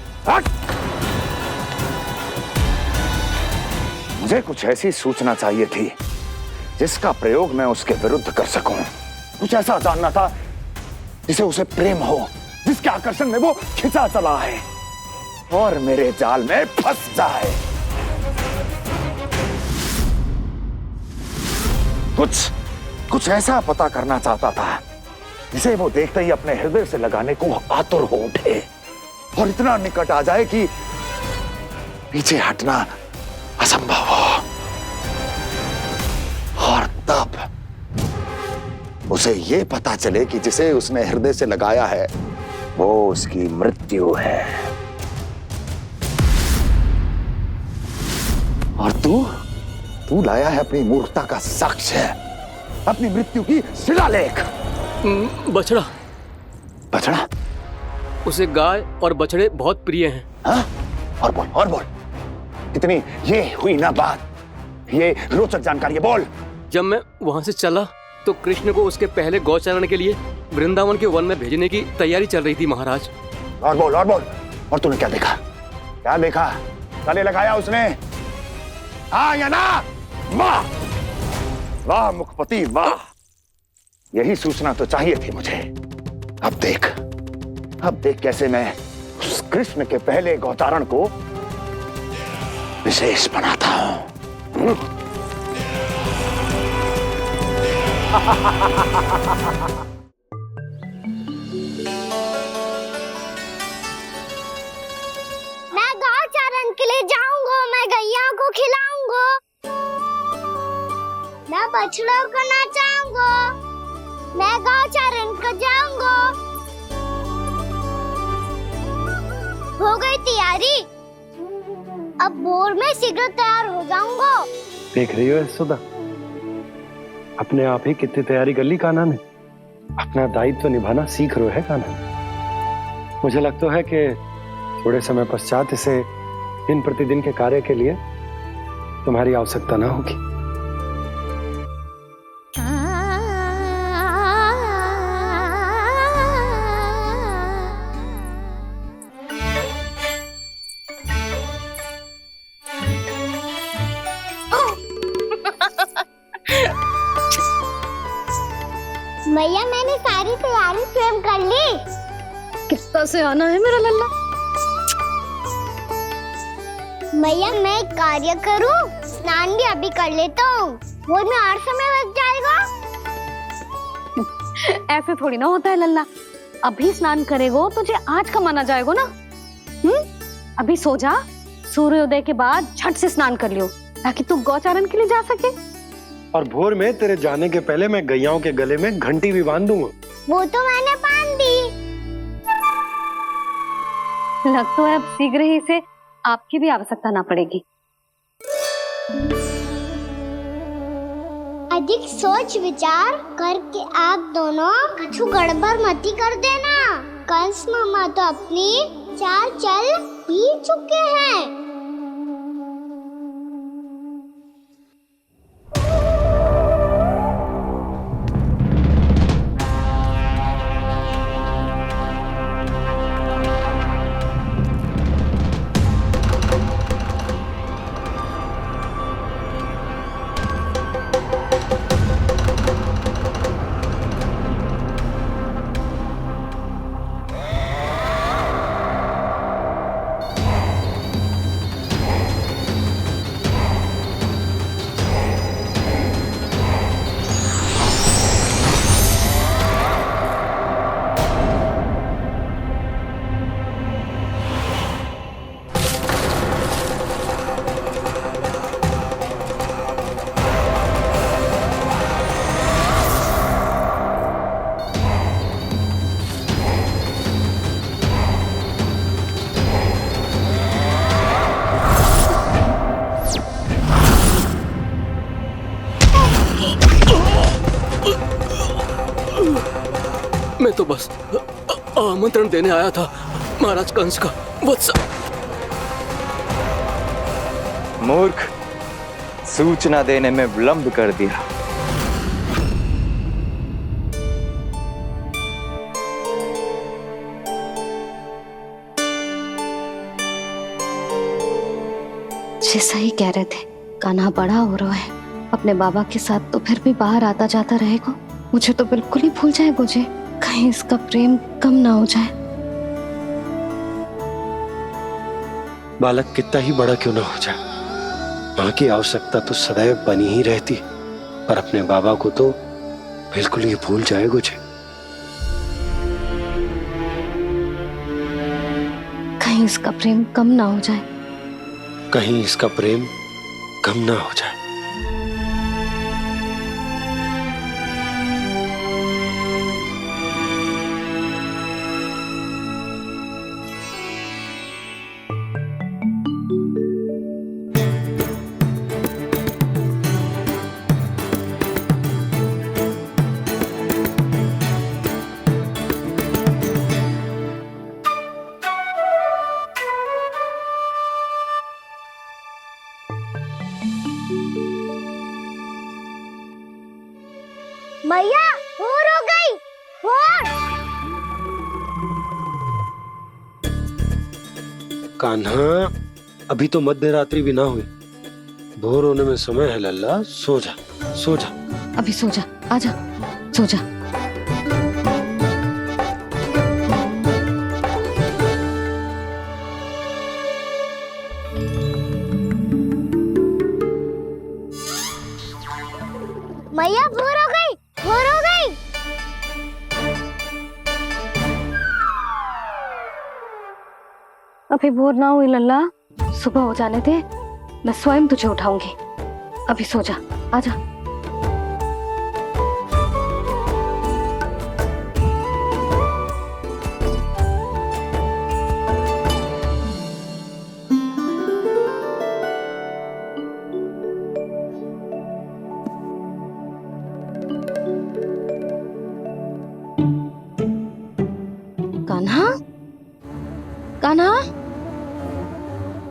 [SPEAKER 8] मुझे कुछ ऐसी सूचना चाहिए थी जिसका प्रयोग मैं उसके विरुद्ध कर सकूं। कुछ ऐसा जानना था जिसे उसे प्रेम हो, जिसके आकर्षण में वो खिंचा चला है और मेरे जाल में फंस जाए। कुछ ऐसा पता करना चाहता था जिसे वो देखते ही अपने हृदय से लगाने को आतुर हो उठे और इतना निकट आ जाए कि पीछे हटना असंभव हो। और तब उसे ये पता चले कि जिसे उसने हृदय से लगाया है वो उसकी मृत्यु है। और तू लाया है अपनी मूर्खता का साक्ष्य, अपनी मृत्यु की शिलालेख।
[SPEAKER 13] बछड़ा।
[SPEAKER 12] बछड़ा?
[SPEAKER 13] उसे गाय और बछड़े बहुत प्रिय हैं।
[SPEAKER 12] हाँ? और बोल। कितनी ये हुई ना बात, ये रोचक जानकारी है, बोल।
[SPEAKER 13] जब मैं वहां से चला तो कृष्ण को उसके पहले गौचारण के लिए वृंदावन के वन में भेजने की तैयारी चल रही थी महाराज।
[SPEAKER 12] और बोल। और तूने क्या देखा? गले लगाया उसने? हाँ या ना? वाह मुखपति वाह, यही सूचना तो चाहिए थी मुझे। अब देख कैसे मैं उस कृष्ण के पहले गौचारण को विशेष बनाता हूं।
[SPEAKER 5] मैं गौचारण के लिए जाऊंगा, मैं गैया को खिलाऊंगा, मैं बछड़ों को नचाऊंगा, मैं गौचारण को जाऊंगा। हो गई तैयारी, अब भोर में शीघ्र तैयार हो जाऊंगा।
[SPEAKER 4] देख रही हो यशोदा, अपने आप ही कितनी तैयारी कर ली कान्हा ने। अपना दायित्व निभाना सीख रहे है कान्हा। मुझे लगता है कि थोड़े समय पश्चात इसे दिन प्रतिदिन के कार्य के लिए तुम्हारी आवश्यकता ना होगी।
[SPEAKER 5] भैया मैंने सारी तैयारी स्वयं कर ली।
[SPEAKER 3] कितना से आना है मेरा लल्ला?
[SPEAKER 5] भैया मैं एक कार्य करूं, स्नान भी अभी कर लेता हूँ, वो में और समय लग जाएगा।
[SPEAKER 3] ऐसे थोड़ी ना होता है लल्ला। अभी स्नान करेगो तुझे आज का माना जाएगा ना। अभी सो जा, सूर्योदय के बाद झट से स्नान कर लियो ताकि तू गौचारण के लिए जा सके।
[SPEAKER 4] और भोर में तेरे जाने के पहले मैं गैयाओं के गले में घंटी भी बांध दूंगा।
[SPEAKER 5] वो तो मैंने बांध दी।
[SPEAKER 3] लग तो है अब शीघ्र ही से आपकी भी आवश्यकता ना पड़ेगी।
[SPEAKER 5] अधिक सोच विचार करके आप दोनों कछु गड़बड़ मती कर देना। कंस मामा तो अपनी चाल चल ही चुके हैं।
[SPEAKER 13] मैं तो बस आमंत्रण देने आया था महाराज कंस का। वत्स
[SPEAKER 8] मूर्ख, सूचना देने में विलंब कर दिया।
[SPEAKER 3] जैसा ही कह रहे थे, कान्हा बड़ा हो रहा है अपने बाबा के साथ, तो फिर भी बाहर आता जाता रहेगा। मुझे तो बिल्कुल ही भूल जाए मुझे, कहीं इसका प्रेम कम ना हो जाए।
[SPEAKER 4] बालक कितना ही बड़ा क्यों ना हो जाए, माँ की आवश्यकता तो सदैव बनी ही रहती, पर अपने बाबा को तो बिल्कुल ही भूल जाए मुझे।
[SPEAKER 3] कहीं इसका प्रेम कम ना हो जाए,
[SPEAKER 4] कहीं इसका प्रेम कम ना हो जाए।
[SPEAKER 5] मैया भोर हो गई। भोर।
[SPEAKER 4] कान्हा, अभी तो मध्य रात्रि भी ना हुई, भोर होने में समय है लल्ला। सो जा, सो जा।
[SPEAKER 3] अभी सो जा, आजा, सो जा।
[SPEAKER 5] मैया भोर हो गई, भोर हो गई।
[SPEAKER 3] अभी भोर ना हुई लल्ला, सुबह हो जाने दे, मैं स्वयं तुझे उठाऊंगी। अभी सो जा, आजा। कान्हा, कान्हा,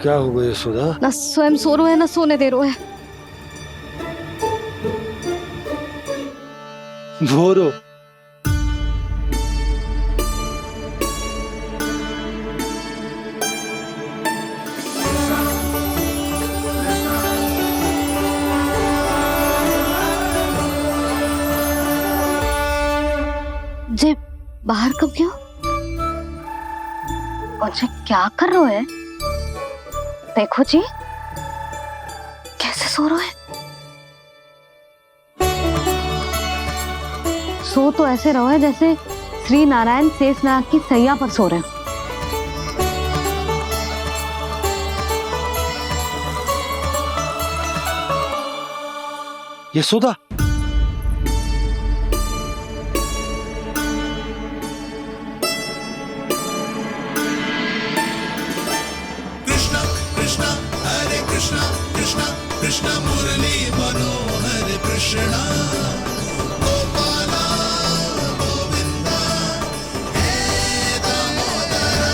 [SPEAKER 4] क्या हो गया यशोदा?
[SPEAKER 3] ना स्वयं सो रो है ना सोने दे रो है।
[SPEAKER 4] भोरो।
[SPEAKER 3] जे बाहर कब गयो? और जे क्या कर रहे है? देखो जी, कैसे सो रहे है। सो तो ऐसे रहो है जैसे श्री नारायण शेषनाग की सैया पर सो रहे हो।
[SPEAKER 4] यशोदा,
[SPEAKER 15] कृष्णा कृष्णा हरे कृष्णा कृष्णा कृष्णा मुरली मनोहर कृष्णा गोपाला गोविंदा हे दामोदरा।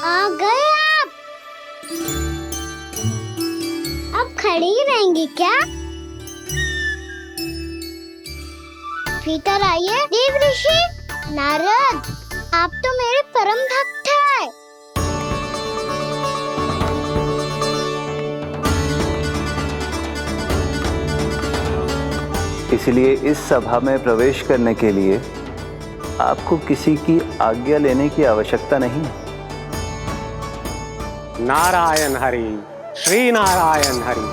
[SPEAKER 5] आ गए आप। अब खड़ी ही रहेंगी क्या? भीतर आइए। देव ऋषि नारद, आप तो मेरे परम भक्त हैं।
[SPEAKER 1] इसलिए इस सभा में प्रवेश करने के लिए आपको किसी की आज्ञा लेने की आवश्यकता नहीं है।
[SPEAKER 13] नारायण हरि, श्री नारायण हरि।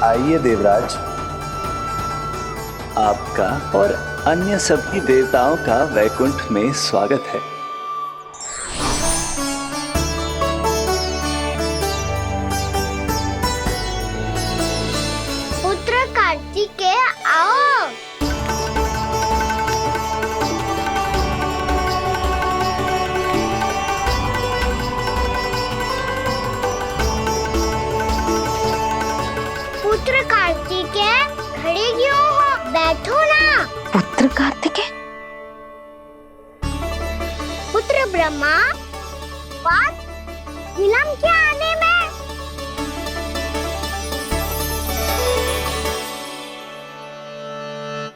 [SPEAKER 1] आइए देवराज, आपका और अन्य सभी देवताओं का वैकुंठ में स्वागत है।
[SPEAKER 5] पुत्र कार्तिकेय आओ। पुत्र कार्तिकेय खड़े क्यों हो? बैठो ना।
[SPEAKER 3] पुत्र कार्तिकेय?
[SPEAKER 5] पुत्र ब्रह्मा, बात विलंब क्या आने में?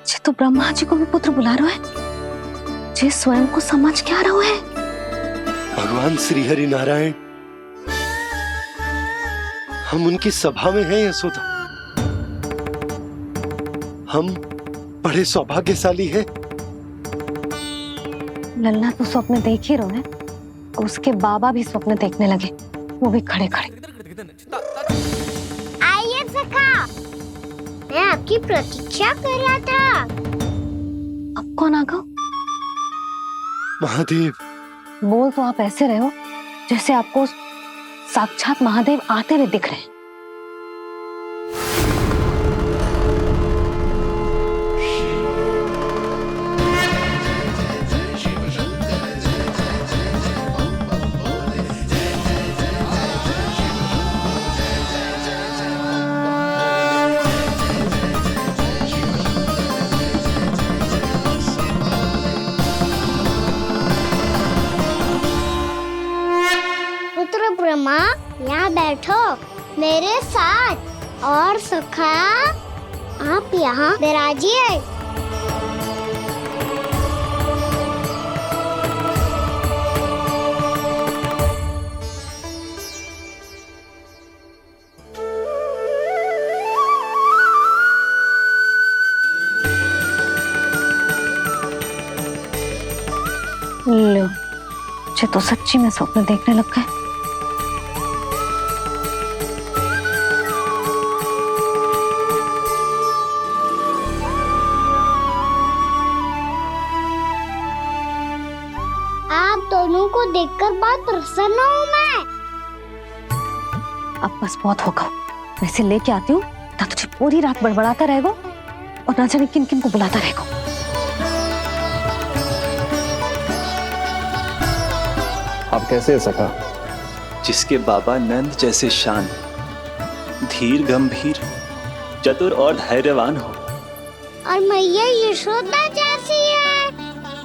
[SPEAKER 3] जे तो ब्रह्मा जी को भी पुत्र बुला रहा है, जे स्वयं को समझ क्या रहा है।
[SPEAKER 4] भगवान श्री हरि नारायण, हम उनकी सभा में हैं यशोदा। हम बड़े सौभाग्यशाली हैं।
[SPEAKER 3] लल्ला तो स्वप्न देख ही रहे हैं, उसके बाबा भी स्वप्न देखने लगे, वो भी खड़े खड़े।
[SPEAKER 5] आइए सखा, मैं आपकी प्रतीक्षा कर रहा था।
[SPEAKER 3] अब कौन आ गया?
[SPEAKER 4] महादेव।
[SPEAKER 3] बोल तो आप ऐसे रहे हो जैसे आपको साक्षात महादेव आते हुए दिख रहे हैं।
[SPEAKER 5] पुत्र ब्रह्मा, यहाँ बैठो मेरे साथ। और सखा, आप यहाँ विराजिए।
[SPEAKER 3] लो, जे तो सच्ची में स्वप्न देखने लग गए।
[SPEAKER 5] आप दोनों को देखकर बहुत प्रसन्न हूँ मैं।
[SPEAKER 3] अब बस बहुत होगा, वैसे लेके आती हूँ तो तुझे पूरी रात बड़बड़ाता रहेगा और ना जाने किन किन को बुलाता रहेगा।
[SPEAKER 1] आप कैसे है सखा? जिसके बाबा नंद जैसे शांत, धीर गंभीर, चतुर और धैर्यवान हो,
[SPEAKER 5] और मैया यशोदा जैसी है,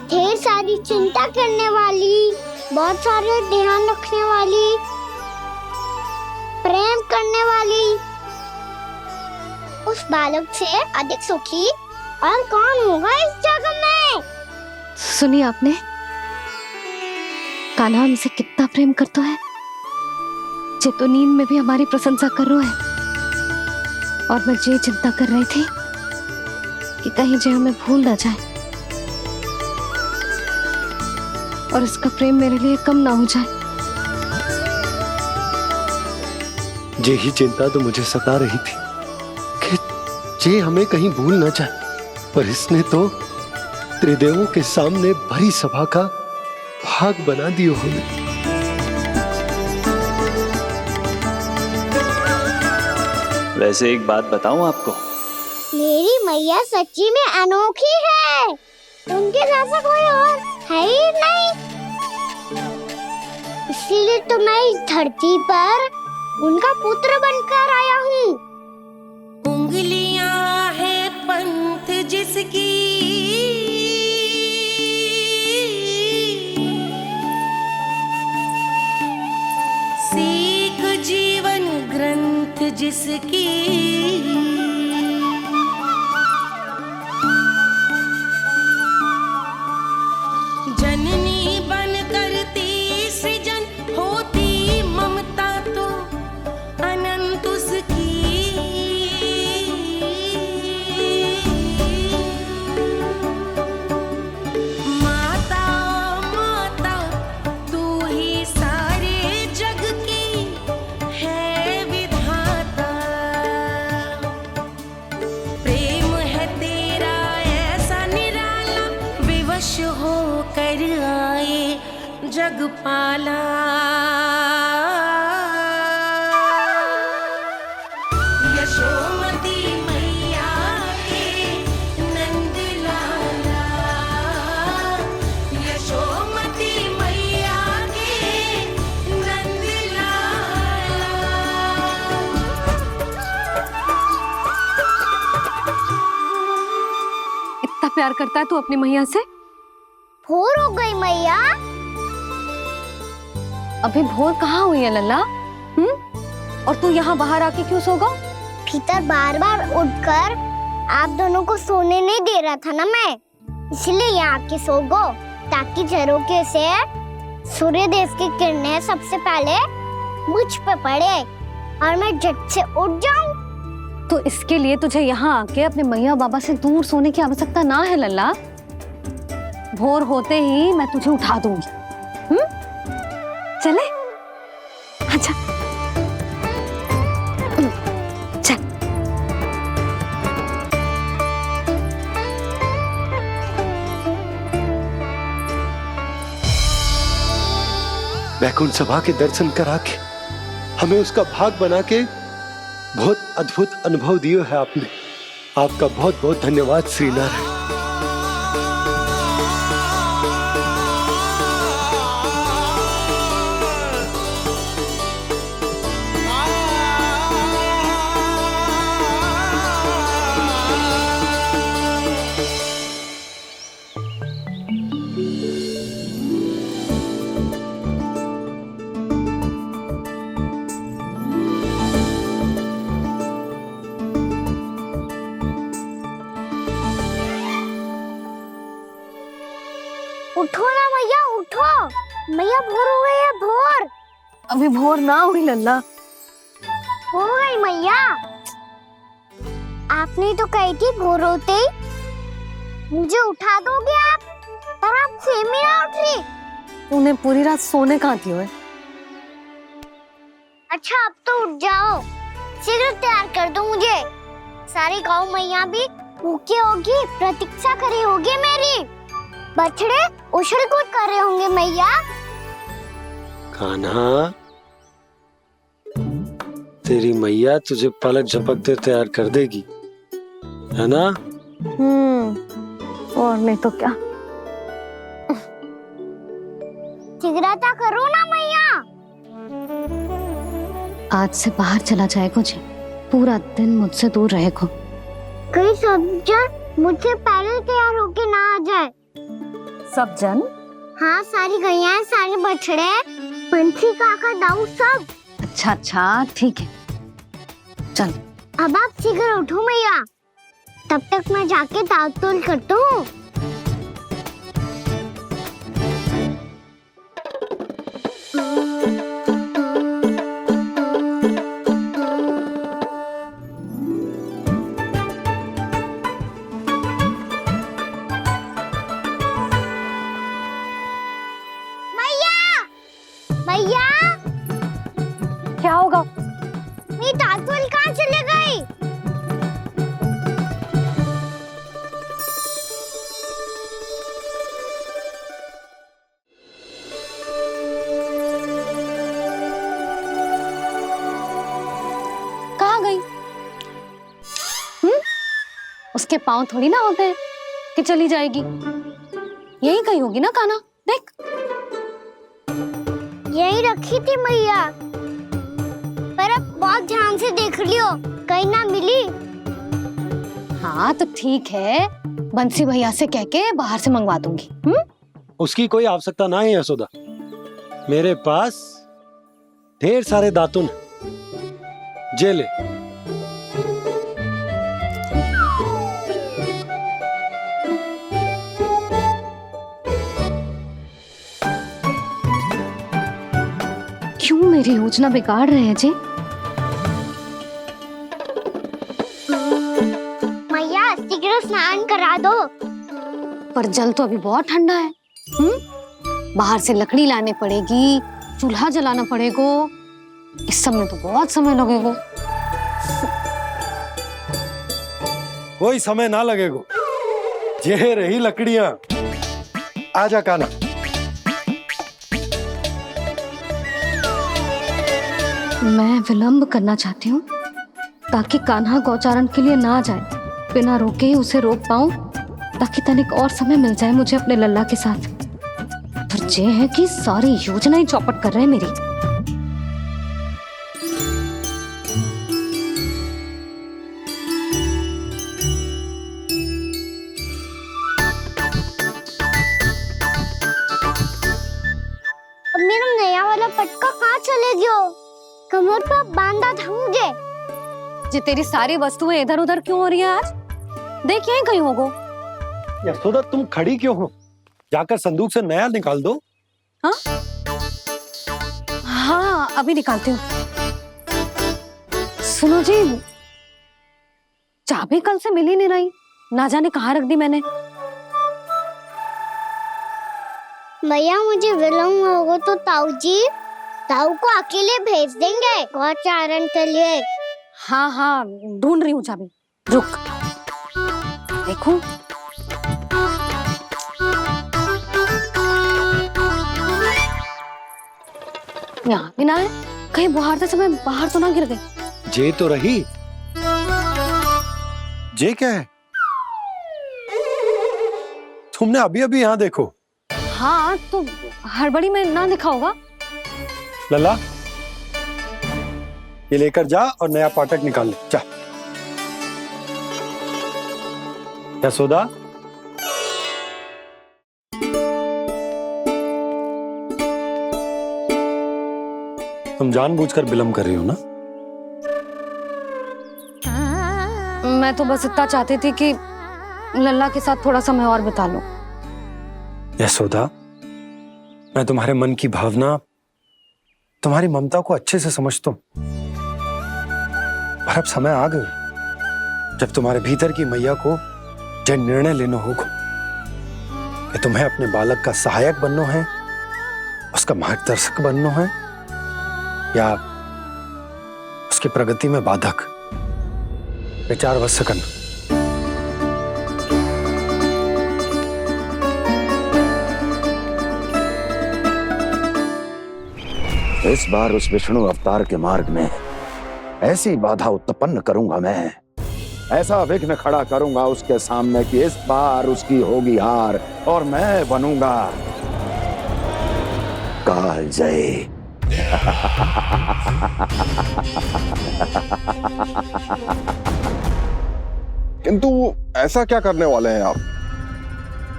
[SPEAKER 5] ढेर सारी चिंता करने वाली, बहुत सारे ध्यान रखने वाली, प्रेम करने वाली। उस बालक से अधिक सुखी और कौन होगा इस जगत में?
[SPEAKER 3] सुनिए आपने, कान्हा हमसे कितना प्रेम करता है, जे तो नींद में भी हमारी प्रशंसा कर रहा है। और मैं ये चिंता कर रही थी कि कहीं जे हमें भूल ना जाए और इसका प्रेम मेरे लिए कम ना हो जाए।
[SPEAKER 4] यही चिंता तो मुझे सता रही थी कि जे हमें कहीं भूल न जाए, पर इसने तो त्रिदेवों के सामने भरी सभा का भाग बना दियो हमें।
[SPEAKER 1] वैसे एक बात बताऊं आपको,
[SPEAKER 5] मेरी मैया सच्ची में अनोखी है। उनके जैसा कोई और है ही नहीं। इसलिए तो मैं इस धरती पर उनका पुत्र बनकर आया हूँ।
[SPEAKER 16] उंगलियां है पंथ जिसकी, सीख जीवन ग्रंथ जिसकी, जननी बन करती सृजन होती ममता तो अनंत उसकी। माता माता तू ही सारे जग की है विधाता। प्रेम है तेरा ऐसा निराला, विवश हो कर आए जग पाला। यशोमती मैया के नंद लाला, यशोमती मैया के नंद लाला।
[SPEAKER 3] इतना प्यार करता है तू अपनी मैया से?
[SPEAKER 5] भोर हो गई मैया।
[SPEAKER 3] अभी भोर कहाँ हुई है लल्ला? और तू यहाँ बाहर आके क्यों सो गया?
[SPEAKER 5] भीतर बार बार उठकर आप दोनों को सोने नहीं दे रहा था ना मैं, इसलिए यहाँ आके सो गो, ताकि झरोखे से सूर्य देव की किरणें सबसे पहले मुझ पे पड़े और मैं झट से उठ जाऊं।
[SPEAKER 3] तो इसके लिए तुझे यहाँ आके अपने मैया बाबा से दूर सोने की आवश्यकता ना है लल्ला। भोर होते ही मैं तुझे उठा दूंगी। चले? अच्छा चल।
[SPEAKER 4] वैकुंठ सभा के दर्शन करा के हमें उसका भाग बना के बहुत अद्भुत अनुभव दियो है आपने। आपका बहुत बहुत धन्यवाद श्रीनारायण।
[SPEAKER 5] उठो ना मैया, उठो। मैया भोर हो गई है, भोर।
[SPEAKER 3] अभी भोर ना हुई लल्ला।
[SPEAKER 5] हो गई मैया। आपने तो कही थी भोर होते ही मुझे उठा दोगे आप, पर आप सेम ही ना उठ रही।
[SPEAKER 3] तूने पूरी रात सोने कहाँ थी ओए?
[SPEAKER 5] अच्छा अब तो उठ जाओ, शीघ्र तैयार कर दो मुझे। सारी गाँव मैया भी भूखी होगी, प्रतीक्षा करी होगी मेरी। बछड़े उछल कूद कर रहे होंगे मैया।
[SPEAKER 4] कान्हा, तेरी मैया तुझे पलक झपकते तैयार कर देगी, है ना?
[SPEAKER 3] और नहीं तो क्या।
[SPEAKER 5] जिगराता करो ना मैया।
[SPEAKER 3] आज से बाहर चला जाएगा जी, पूरा दिन मुझसे दूर रहेगा।
[SPEAKER 5] कहीं सब जन मुझसे पहले तैयार होके ना आ जाए।
[SPEAKER 3] सब जन?
[SPEAKER 5] हाँ, सारी गैया, सारे बछड़े, पंछी, काका, दाऊ सब।
[SPEAKER 3] अच्छा अच्छा ठीक है, चल।
[SPEAKER 5] अब आप शीघ्र उठो मैया, तब तक मैं जाके ताल तोल करता हूँ। मैया,
[SPEAKER 3] क्या होगा?
[SPEAKER 5] मेरी तातुल कहाँ चले गई?
[SPEAKER 3] कहाँ गई? उसके पाँव थोड़ी ना होते हैं कि चली जाएगी। यही कहीं होगी ना कान्हा, देख।
[SPEAKER 5] यही रखी थी मैया, पर अब बहुत ध्यान से देख लियो, कहीं ना मिली।
[SPEAKER 3] हाँ तो ठीक है, बंसी भैया से कह के बाहर से मंगवा दूंगी।
[SPEAKER 4] उसकी कोई आवश्यकता ना है यशोदा, मेरे पास ढेर सारे दातुन जे ले।
[SPEAKER 3] क्यों मेरी योजना बिगाड़ रहे हैं जी?
[SPEAKER 5] मैया शीघ्र स्नान करा दो।
[SPEAKER 3] पर जल तो अभी बहुत ठंडा है। बाहर से लकड़ी लाने पड़ेगी, चूल्हा जलाना पड़ेगा। इस सब में तो बहुत समय लगेगा।
[SPEAKER 4] कोई समय ना लगेगा, ये रही लकड़ियां। आजा कान्हा।
[SPEAKER 3] मैं विलंब करना चाहती हूँ ताकि कान्हा गौचारण के लिए ना जाए। बिना रोके ही उसे रोक पाऊं, ताकि तनिक और समय मिल जाए मुझे अपने लल्ला के साथ। पर ये है कि सारी योजना ही चौपट कर रहे हैं मेरी।
[SPEAKER 5] अब मेरा नया वाला पटका कहाँ चले गयो? कमर पर बांधा था मुझे।
[SPEAKER 3] जे तेरी सारी वस्तुएं इधर उधर क्यों हो रही है आज? देख यहीं कहीं होगो।
[SPEAKER 4] यशोदा तुम खड़ी क्यों हो? जाकर संदूक से नया निकाल दो।
[SPEAKER 3] हाँ हाँ अभी निकालती हूँ। सुनो जी, चाबी कल से मिल ही नहीं रही, ना जाने कहाँ रख दी मैंने।
[SPEAKER 5] भैया मुझे विलम्ब होगा तो ताऊ को अकेले भेज देंगे गौचारण के लिए।
[SPEAKER 3] हाँ हाँ ढूंढ रही हूँ चाबी, रुक। देखूं। यहाँ भी ना है, कहीं बुहारते समय बाहर तो ना गिर गई।
[SPEAKER 4] जे तो रही। जे क्या है? तुमने अभी अभी यहाँ देखो।
[SPEAKER 3] हाँ तो हड़बड़ी में ना दिखा होगा।
[SPEAKER 4] लल्ला ये लेकर जा और नया पाठक निकाल ले, जा। यशोदा तुम जानबूझकर विलंब कर रही हो ना?
[SPEAKER 3] मैं तो बस इतना चाहती थी कि लल्ला के साथ थोड़ा समय और बिता लो।
[SPEAKER 4] यशोदा मैं तुम्हारे मन की भावना, तुम्हारी ममता को अच्छे से समझता हूं। पर अब समय आ गया जब तुम्हारे भीतर की मैया को जो निर्णय लेना होगा कि तुम्हें अपने बालक का सहायक बनना है, उसका मार्गदर्शक बनना है, या उसकी प्रगति में बाधक। विचार अवश्य करना।
[SPEAKER 8] इस बार उस विष्णु अवतार के मार्ग में ऐसी बाधा उत्पन्न करूंगा मैं, ऐसा विघ्न खड़ा करूंगा उसके सामने कि इस बार उसकी होगी हार और मैं बनूंगा कालजयी।
[SPEAKER 18] किंतु ऐसा क्या करने वाले हैं आप?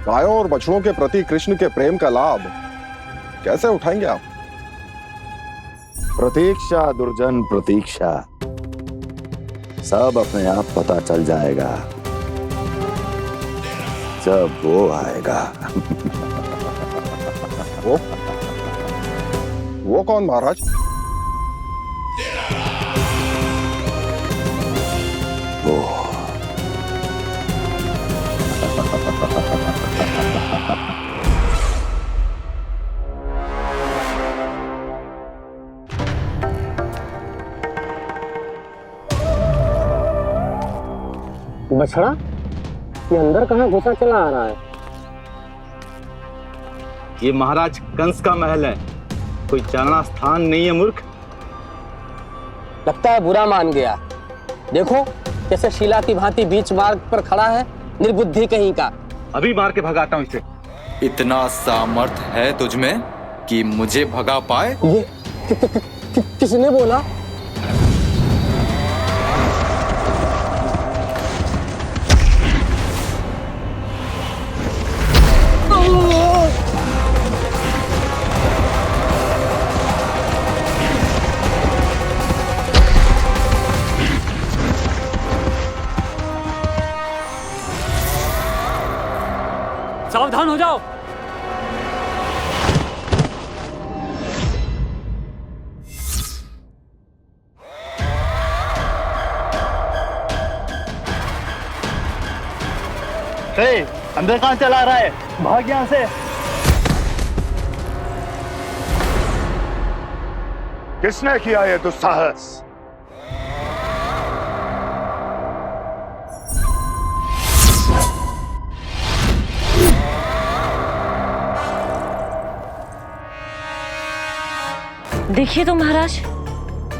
[SPEAKER 18] गायों और बछड़ों के प्रति कृष्ण के प्रेम का लाभ कैसे उठाएंगे आप?
[SPEAKER 8] प्रतीक्षा दुर्जन प्रतीक्षा, सब अपने आप पता चल जाएगा जब वो आएगा।
[SPEAKER 18] वो कौन महाराज?
[SPEAKER 8] वो
[SPEAKER 13] बछड़ा ये अंदर कहाँ घुसा चला आ रहा है?
[SPEAKER 20] ये महाराज कंस का महल है, कोई चारणा स्थान नहीं है मूर्ख।
[SPEAKER 13] लगता है बुरा मान गया। देखो कैसे शिला की भांति बीच मार्ग पर खड़ा है, निर्बुद्धि कहीं का।
[SPEAKER 20] अभी मार के भगाता हूँ इसे।
[SPEAKER 21] इतना सामर्थ है तुझमें कि मुझे भगा पाए?
[SPEAKER 13] ये किसने बोला?
[SPEAKER 11] सावधान हो जाओ।
[SPEAKER 20] अंदर कहाँ चला रहा है? भाग यहाँ से।
[SPEAKER 12] किसने किया ये दुस्साहस?
[SPEAKER 22] देखिए तो महाराज,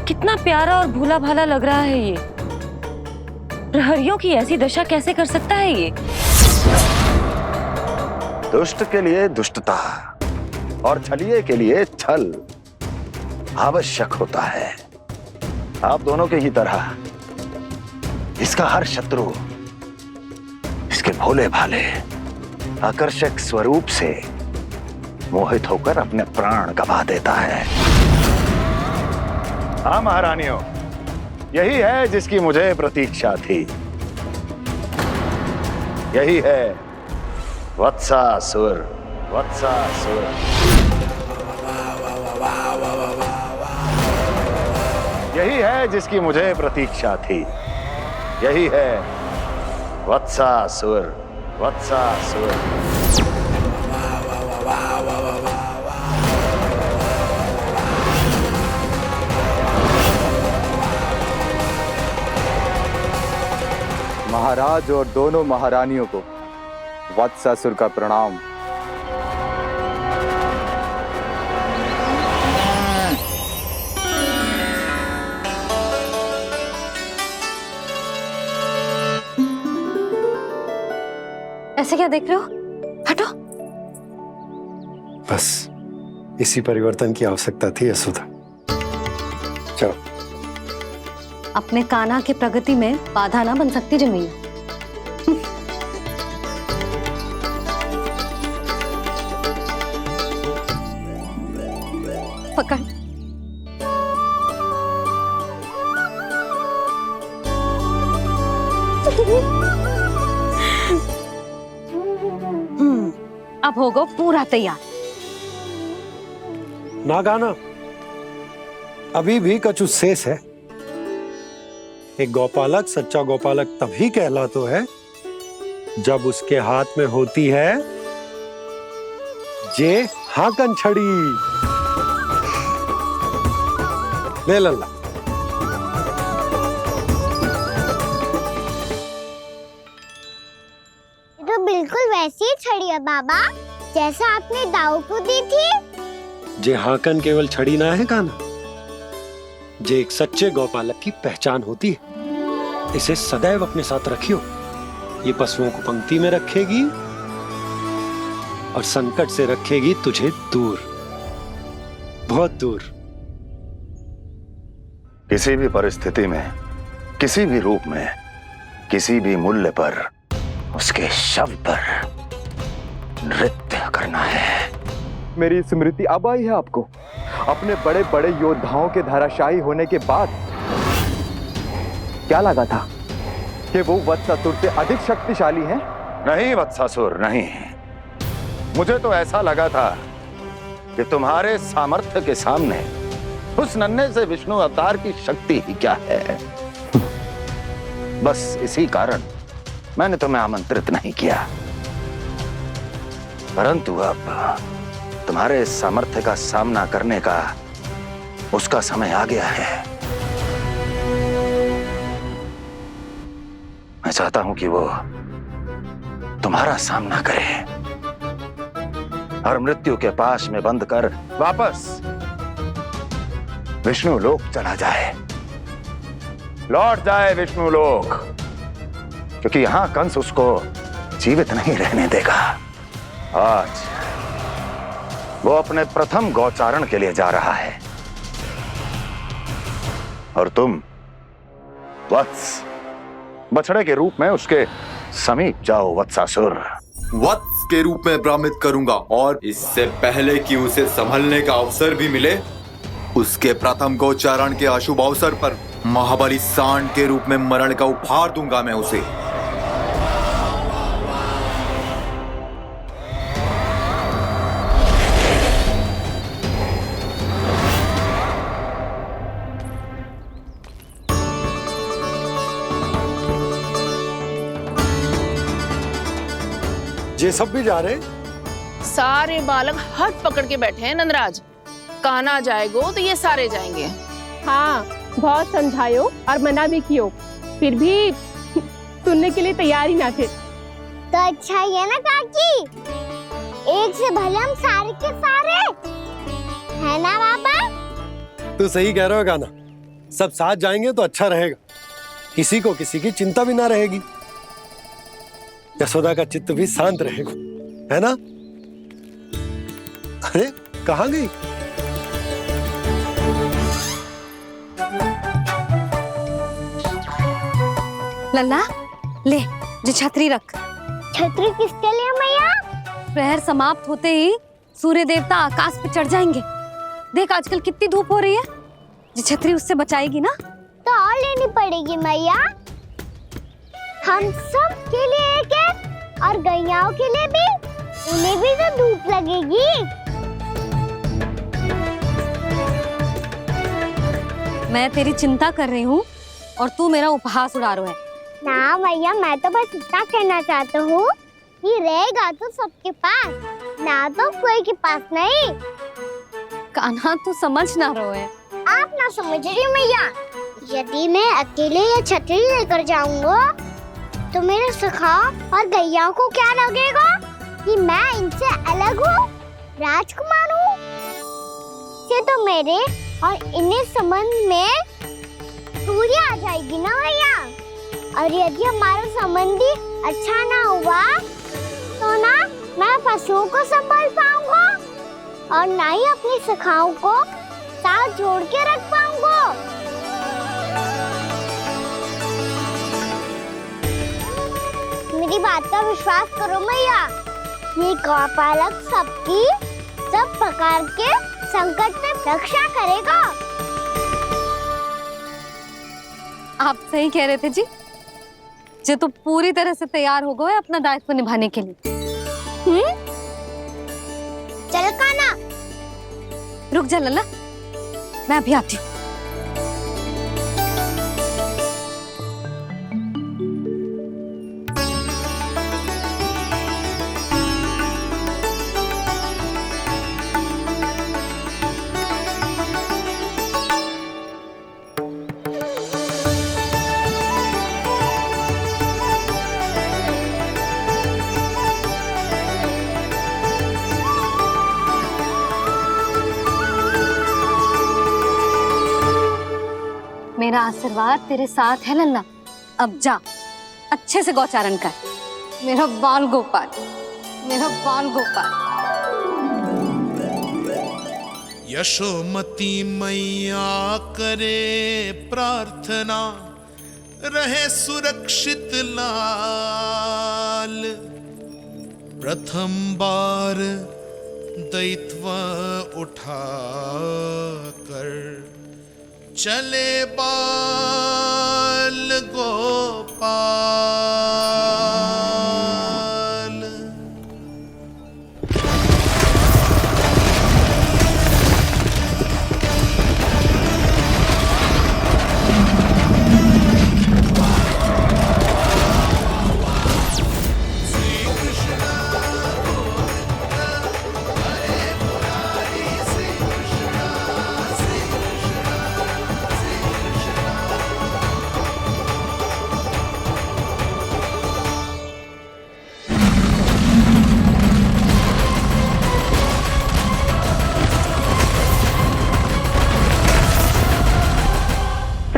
[SPEAKER 22] कितना प्यारा और भोला भाला लग रहा है ये। प्रहरियों की ऐसी दशा कैसे कर सकता है ये?
[SPEAKER 12] दुष्ट के लिए दुष्टता और छलिए के लिए छल आवश्यक होता है। आप दोनों के ही तरह इसका हर शत्रु इसके भोले भाले आकर्षक स्वरूप से मोहित होकर अपने प्राण गंवा देता है। हाँ महारानियों, यही है जिसकी मुझे प्रतीक्षा थी। यही है वत्सासुर। वत्सासुर यही है जिसकी मुझे प्रतीक्षा थी। यही है वत्सासुर। वत्सासुर
[SPEAKER 21] महाराज और दोनों महारानियों को वत्सासुर का प्रणाम।
[SPEAKER 3] ऐसे क्या देख रहे हो? हटो।
[SPEAKER 4] बस इसी परिवर्तन की आवश्यकता थी यशोदा। चलो।
[SPEAKER 3] अपने कान्हा की प्रगति में बाधा ना बन सकती जमीन। पकड़। अब होगा पूरा तैयार।
[SPEAKER 4] ना गाना, अभी भी कछु शेष है। एक गौपालक सच्चा गौपालक तभी कहलाता है जब उसके हाथ में होती है जे हाकन छड़ी। ले लल्ला।
[SPEAKER 5] तो बिल्कुल वैसी ही छड़ी है बाबा, जैसा आपने दाऊ को दी थी।
[SPEAKER 4] जे हाकन केवल छड़ी ना है कान्हा, जे एक सच्चे गौपालक की पहचान होती है। इसे सदैव अपने साथ रखियो। ये पशुओं को पंक्ति में रखेगी और संकट से रखेगी तुझे दूर, बहुत दूर।
[SPEAKER 12] किसी भी परिस्थिति में, किसी भी रूप में, किसी भी मूल्य पर उसके शव पर नृत्य करना है।
[SPEAKER 21] मेरी स्मृति अब आई है आपको? अपने बड़े बड़े योद्धाओं के धराशायी होने के बाद क्या लगा था कि वो वत्सासुर से अधिक शक्तिशाली हैं?
[SPEAKER 12] नहीं वत्सासुर, नहीं। मुझे तो ऐसा लगा था कि तुम्हारे सामर्थ्य के सामने उस नन्हे से विष्णु अवतार की शक्ति ही क्या है। बस इसी कारण मैंने तुम्हें आमंत्रित नहीं किया। परंतु अब तुम्हारे सामर्थ्य का सामना करने का उसका समय आ गया है। मैं मैं चाहता हूं कि वो तुम्हारा सामना करे और मृत्यु के पाश में बंद कर वापस विष्णु लोक चला जाए, लौट जाए विष्णु लोक, क्योंकि यहां कंस उसको जीवित नहीं रहने देगा। आज वो अपने प्रथम गौचारण के लिए जा रहा है और तुम वत्स, बछड़े के रूप में उसके समीप जाओ वत्सासुर।
[SPEAKER 21] वत्स के रूप में भ्रमित करूंगा और इससे पहले कि उसे संभलने का अवसर भी मिले, उसके प्रथम गोचारण के अशुभ अवसर पर महाबली सांड के रूप में मरण का उपहार दूंगा मैं उसे।
[SPEAKER 4] ये सब भी जा रहे?
[SPEAKER 10] सारे बालक हट पकड़ के बैठे हैं नंदराज। कान्हा जाएगो तो ये सारे जाएंगे।
[SPEAKER 19] हाँ, बहुत समझायो और मना भी कियो, फिर भी सुनने के लिए तैयार ही ना थे।
[SPEAKER 5] तो अच्छा ही है ना काकी, एक से भले हम सारे के सारे, है ना पापा?
[SPEAKER 4] तू सही कह रहे हो गाना, सब साथ जाएंगे तो अच्छा रहेगा, किसी को किसी की चिंता भी ना रहेगी, यशोदा का चित्त भी शांत रहेगा, है ना? अरे कहाँ गई?
[SPEAKER 3] लल्ला ले, जो छतरी रख।
[SPEAKER 5] छतरी किसके लिए मैया?
[SPEAKER 3] प्रहर समाप्त होते ही सूर्य देवता आकाश पे चढ़ जाएंगे। देख आजकल कितनी धूप हो रही है, जो छतरी उससे बचाएगी ना।
[SPEAKER 5] तो और लेनी पड़ेगी मैया, हम सब के लिए एक एक, और गैयाओं के लिए भी, उन्हें भी तो धूप लगेगी।
[SPEAKER 3] मैं तेरी चिंता कर रही हूँ और तू मेरा उपहास उड़ा रहा है।
[SPEAKER 5] ना मैया, मैं तो बस इतना कहना चाहता हूँ कि रहेगा तो सबके पास, ना तो कोई के पास नहीं।
[SPEAKER 3] कान्हा तू समझ ना रहो है।
[SPEAKER 5] आप ना समझ रही मैया, यदि मैं अकेले ये छतरी लेकर जाऊंगा तो मेरे सखा और गैयाओं को क्या लगेगा कि मैं इनसे अलग हूँ, राजकुमार हूँ। ये तो मेरे और इन्हें संबंध में दूरी आ जाएगी ना भैया। और यदि हमारा संबंधी अच्छा ना हुआ तो ना मैं पशुओं को संभाल पाऊंगा और ना ही अपनी सखाओं को साथ जोड़ के रख पाऊंगा। मेरी बात का विश्वास करो मैया, ये गौपालक सबकी सब प्रकार के संकट से रक्षा करेगा।
[SPEAKER 3] आप सही कह रहे थे जी, जो तो पूरी तरह से तैयार हो गए अपना दायित्व निभाने के लिए।
[SPEAKER 5] चल कान्हा।
[SPEAKER 3] रुक जा लल्ला, मैं अभी आती हूँ। मेरा आशीर्वाद तेरे साथ है लल्ला। अब जा, अच्छे से गौचारण कर। मेरा बाल गोपाल, मेरा बाल गोपाल।
[SPEAKER 15] यशोमती मैया करे प्रार्थना, रहे सुरक्षित लाल। प्रथम बार दैत्व उठा कर चले बाल गोपाल।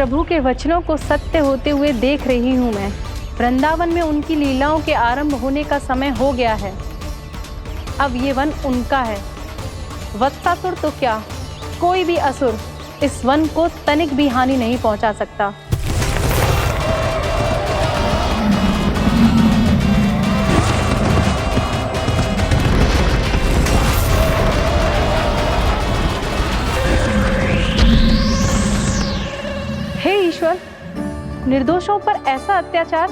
[SPEAKER 19] प्रभु के वचनों को सत्य होते हुए देख रही हूँ मैं। वृंदावन में उनकी लीलाओं के आरंभ होने का समय हो गया है। अब ये वन उनका है। वत्सासुर तो क्या, कोई भी असुर इस वन को तनिक भी हानि नहीं पहुंचा सकता। हे ईश्वर, निर्दोषों पर ऐसा अत्याचार,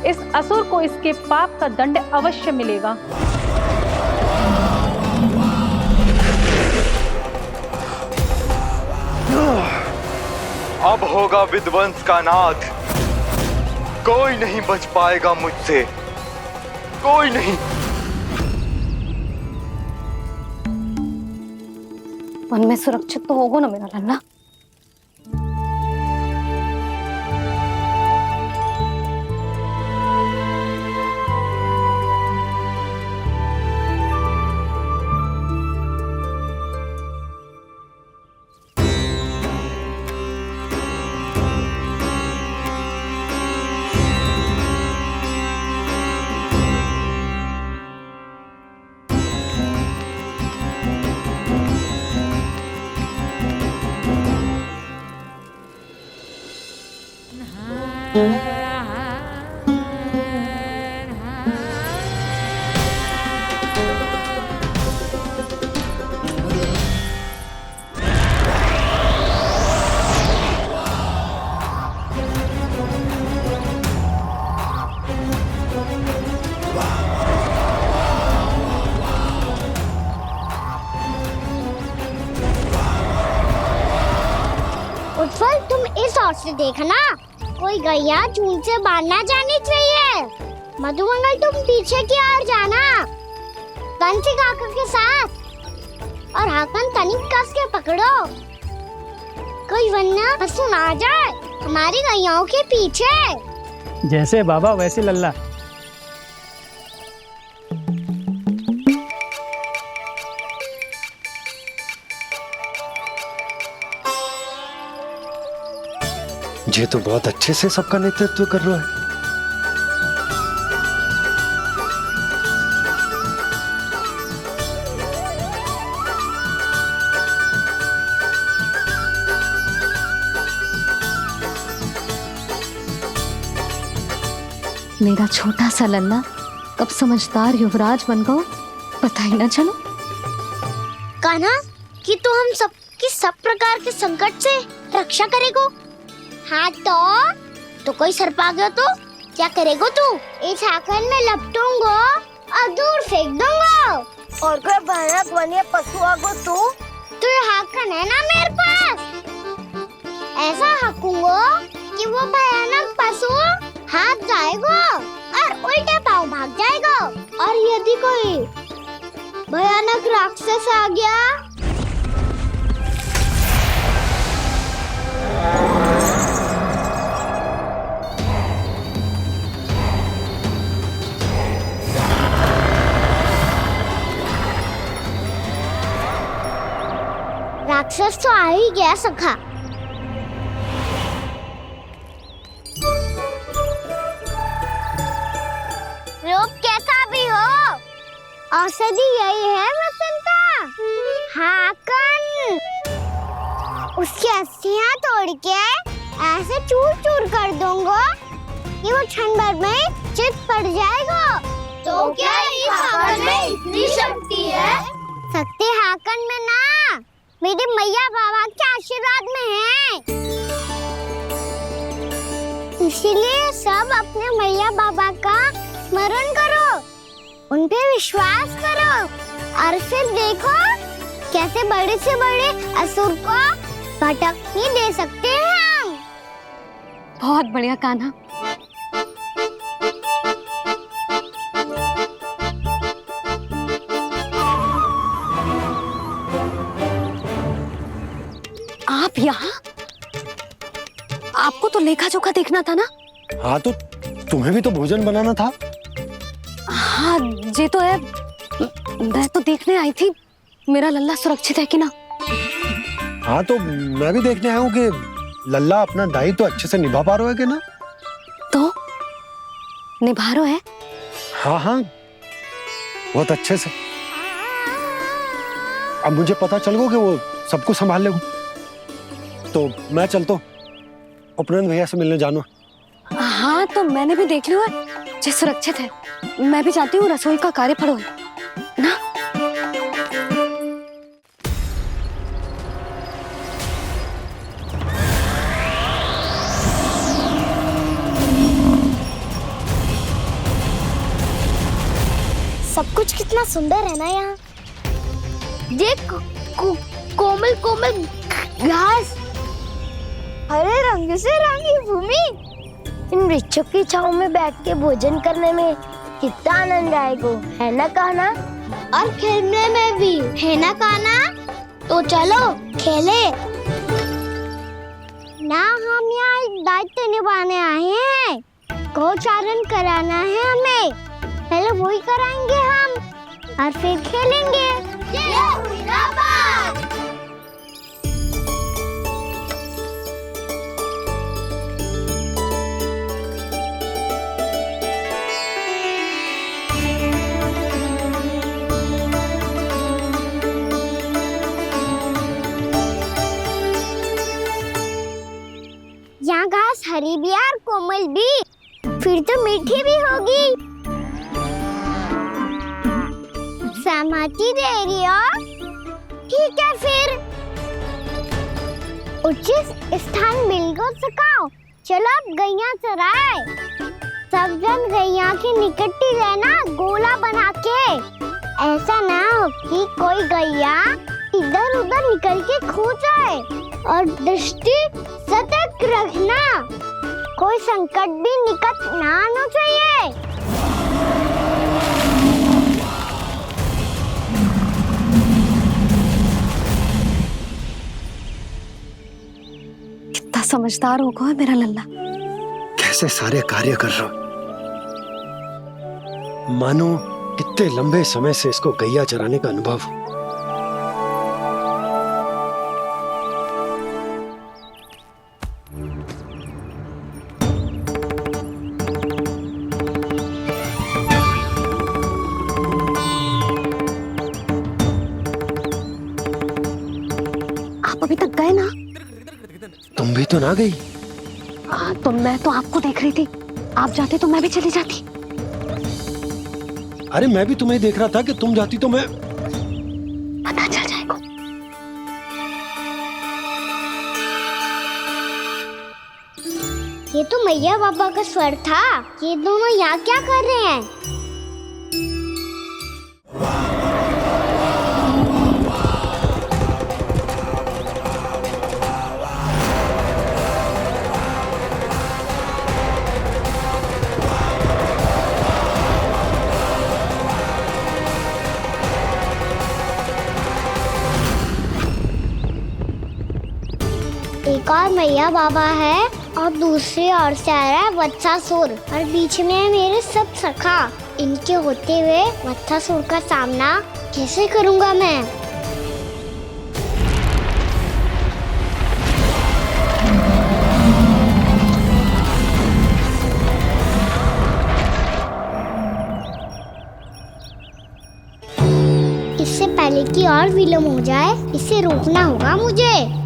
[SPEAKER 19] इस असुर को इसके पाप का दंड अवश्य मिलेगा।
[SPEAKER 21] अब होगा विध्वंस का नाद। कोई नहीं बच पाएगा मुझसे, कोई नहीं।
[SPEAKER 3] वन में सुरक्षित तो होगा ना मेरा लल्ला?
[SPEAKER 5] उज्जवल, तुम इस ओर से देखना, कोई गैया झूठ से बाहर ना जानी चाहिए। मधुमंगल, तुम पीछे की ओर जाना, बंसी काका के साथ, और हाकन तनिक कस के पकड़ो, कोई वरना पशु ना आ जाए हमारी गैयाओं के पीछे।
[SPEAKER 11] जैसे बाबा वैसे लल्ला।
[SPEAKER 4] ये तो बहुत अच्छे से सबका नेतृत्व कर रहा है।
[SPEAKER 3] मेरा छोटा सा लल्ला कब समझदार युवराज बन गो पता ही ना चलो।
[SPEAKER 5] कान्हा, कि तू हम सबकी सब प्रकार के संकट से रक्षा करेगो। हाँ तो कोई सर्प आ गया तो क्या करेगो तू? इस हाकन में लपटूंगो और दूर फेंक दूंगा। और कोई भयानक वन्य पशु आगो तो ये हाकन है ना मेरे पास, ऐसा हाकूंगो कि वो भयानक पशु हाथ जाएगा और उल्टे पाँव भाग जाएगा। और यदि कोई भयानक राक्षस आ गया राक्षस तो आ ही गया सखा। रूप कैसा भी हो, औषधि यही है वसंता। हाकन उसकी अस्थियां तोड़ के ऐसे चूर चूर कर दूंगा कि वो क्षण भर में चित पड़ जाएगा। तो क्या इस हाकन में इतनी शक्ति है? शक्ति हाकन में ना, मेरे मैया बाबा के आशीर्वाद में है। इसीलिए सब अपने मैया बाबा का स्मरण करो, उन पे विश्वास करो, और फिर देखो कैसे बड़े से बड़े असुर को भटकने दे सकते हैं हम।
[SPEAKER 3] बहुत बढ़िया कान्हा। आप यहाँ? आपको तो लेखा जोखा देखना था ना?
[SPEAKER 4] हाँ तो तुम्हें भी तो भोजन बनाना था।
[SPEAKER 3] हाँ ये तो है, मैं तो देखने आई थी मेरा लल्ला सुरक्षित है कि ना।
[SPEAKER 4] हाँ तो मैं भी देखने आया हूँ कि लल्ला अपना दायित्व तो अच्छे से निभा पा रहे हो ना?
[SPEAKER 3] तो निभा रहे है?
[SPEAKER 4] हाँ हाँ, बहुत अच्छे से। अब मुझे पता चल गया कि वो सब कुछ संभाल लेगा, तो मैं चलता हूँ, उपनंद भैया से मिलने जाना।
[SPEAKER 3] हाँ, तो मैंने भी देख लिया है, जे सुरक्षित है। मैं भी चाहती हूँ रसोई का कार्य पड़ो ना।
[SPEAKER 5] सब कुछ कितना सुंदर है ना यहाँ। देख कोमल कोमल घास, हरे रंग से रंगी भूमि। इन वृक्षों की छांव में बैठ के भोजन करने में कितना आनंद आएगा, है ना कान्हा? और खेलने में भी, है ना कान्हा? तो चलो खेले ना। हम यहाँ एक दायित्व निभाने आए हैं, गौचारण कराना है हमें। पहले वही कराएंगे हम और फिर खेलेंगे। ये हुई ना बात। यहाँ घास हरी भी और कोमल भी, फिर तो मीठी भी होगी। सहमति दे रही हो? ठीक है फिर उचित स्थान मिलकर सिखाओ। चलो अब गैया चराए। सब जन गैया के निकट ही रहना, गोला बना के। ऐसा ना हो कि कोई गैया इधर उधर निकल के खो जाए। और दृष्टि सतर्क रखना, कोई संकट भी निकट ना आना चाहिए।
[SPEAKER 3] कितना समझदार होगा है मेरा लल्ला।
[SPEAKER 4] कैसे सारे कार्य कर रहा, मानो कितने लंबे समय से इसको गैया चराने का अनुभव हो।
[SPEAKER 3] आप अभी तक गए ना?
[SPEAKER 4] तुम भी तो ना गई।
[SPEAKER 3] तो मैं तो आपको देख रही थी, आप जाते तो मैं भी चली जाती।
[SPEAKER 4] अरे मैं भी तुम्हें देख रहा था कि तुम जाती तो मैं।
[SPEAKER 3] पता चल जाएगा।
[SPEAKER 5] ये तो मैया बाबा का स्वर था। ये दोनों यहाँ क्या कर रहे हैं? एक और मैया बाबा है और दूसरी ओर से आ रहा है वत्सासुर, और बीच में है मेरे सब सखा। इनके होते हुए वत्सासुर का सामना कैसे करूंगा मैं? इससे पहले कि और विलम्ब हो जाए, इसे रोकना होगा मुझे।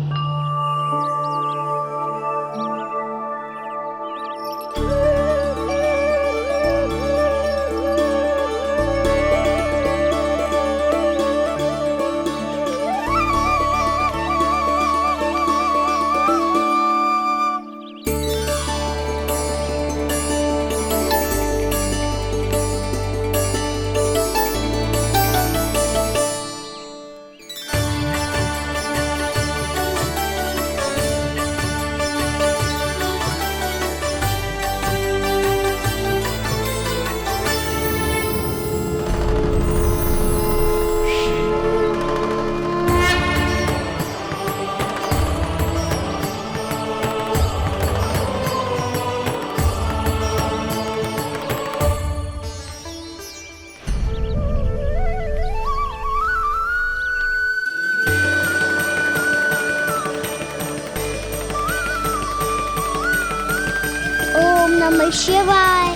[SPEAKER 5] नमः शिवाय।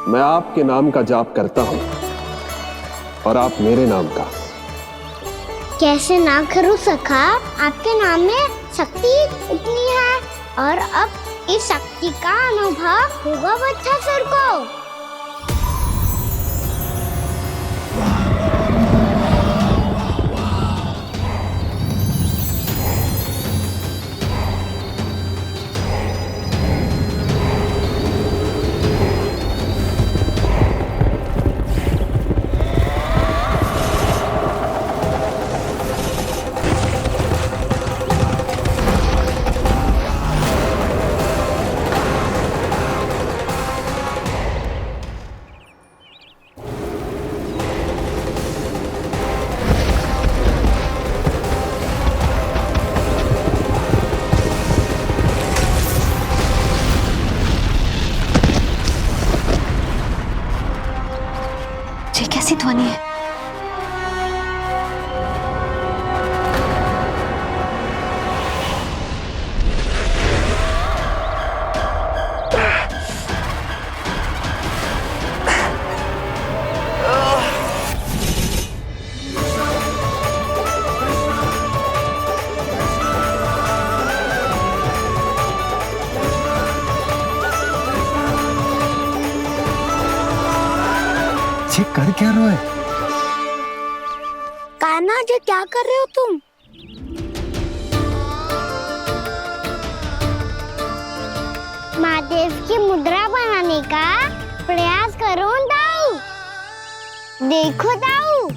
[SPEAKER 18] मैं आपके नाम का जाप करता हूं और आप मेरे नाम का।
[SPEAKER 5] कैसे ना करूं सखा, आपके नाम में शक्ति इतनी है और अब इस शक्ति का अनुभव होगा वत्सासुर को।
[SPEAKER 3] ये कैसी ध्वनि है?
[SPEAKER 4] ये कर क्या रहे हो?
[SPEAKER 5] कान्हा जी क्या कर रहे हो तुम? महादेव की मुद्रा बनाने का प्रयास करो दाऊ। देखो दाऊ,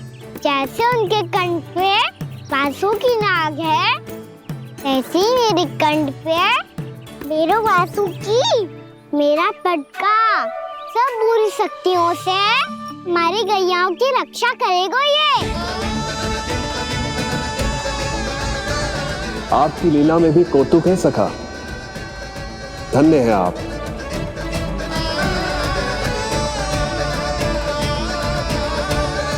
[SPEAKER 5] जैसे उनके कंठ पे वासु की नाग है, ऐसे ही मेरे कंठ पे मेरे वासु की मेरा पटका सब बुरी शक्तियों से हमारी गैयाओं की रक्षा करेगा ये।
[SPEAKER 18] आपकी लीला में भी कौतुक है सखा। धन्य है आप।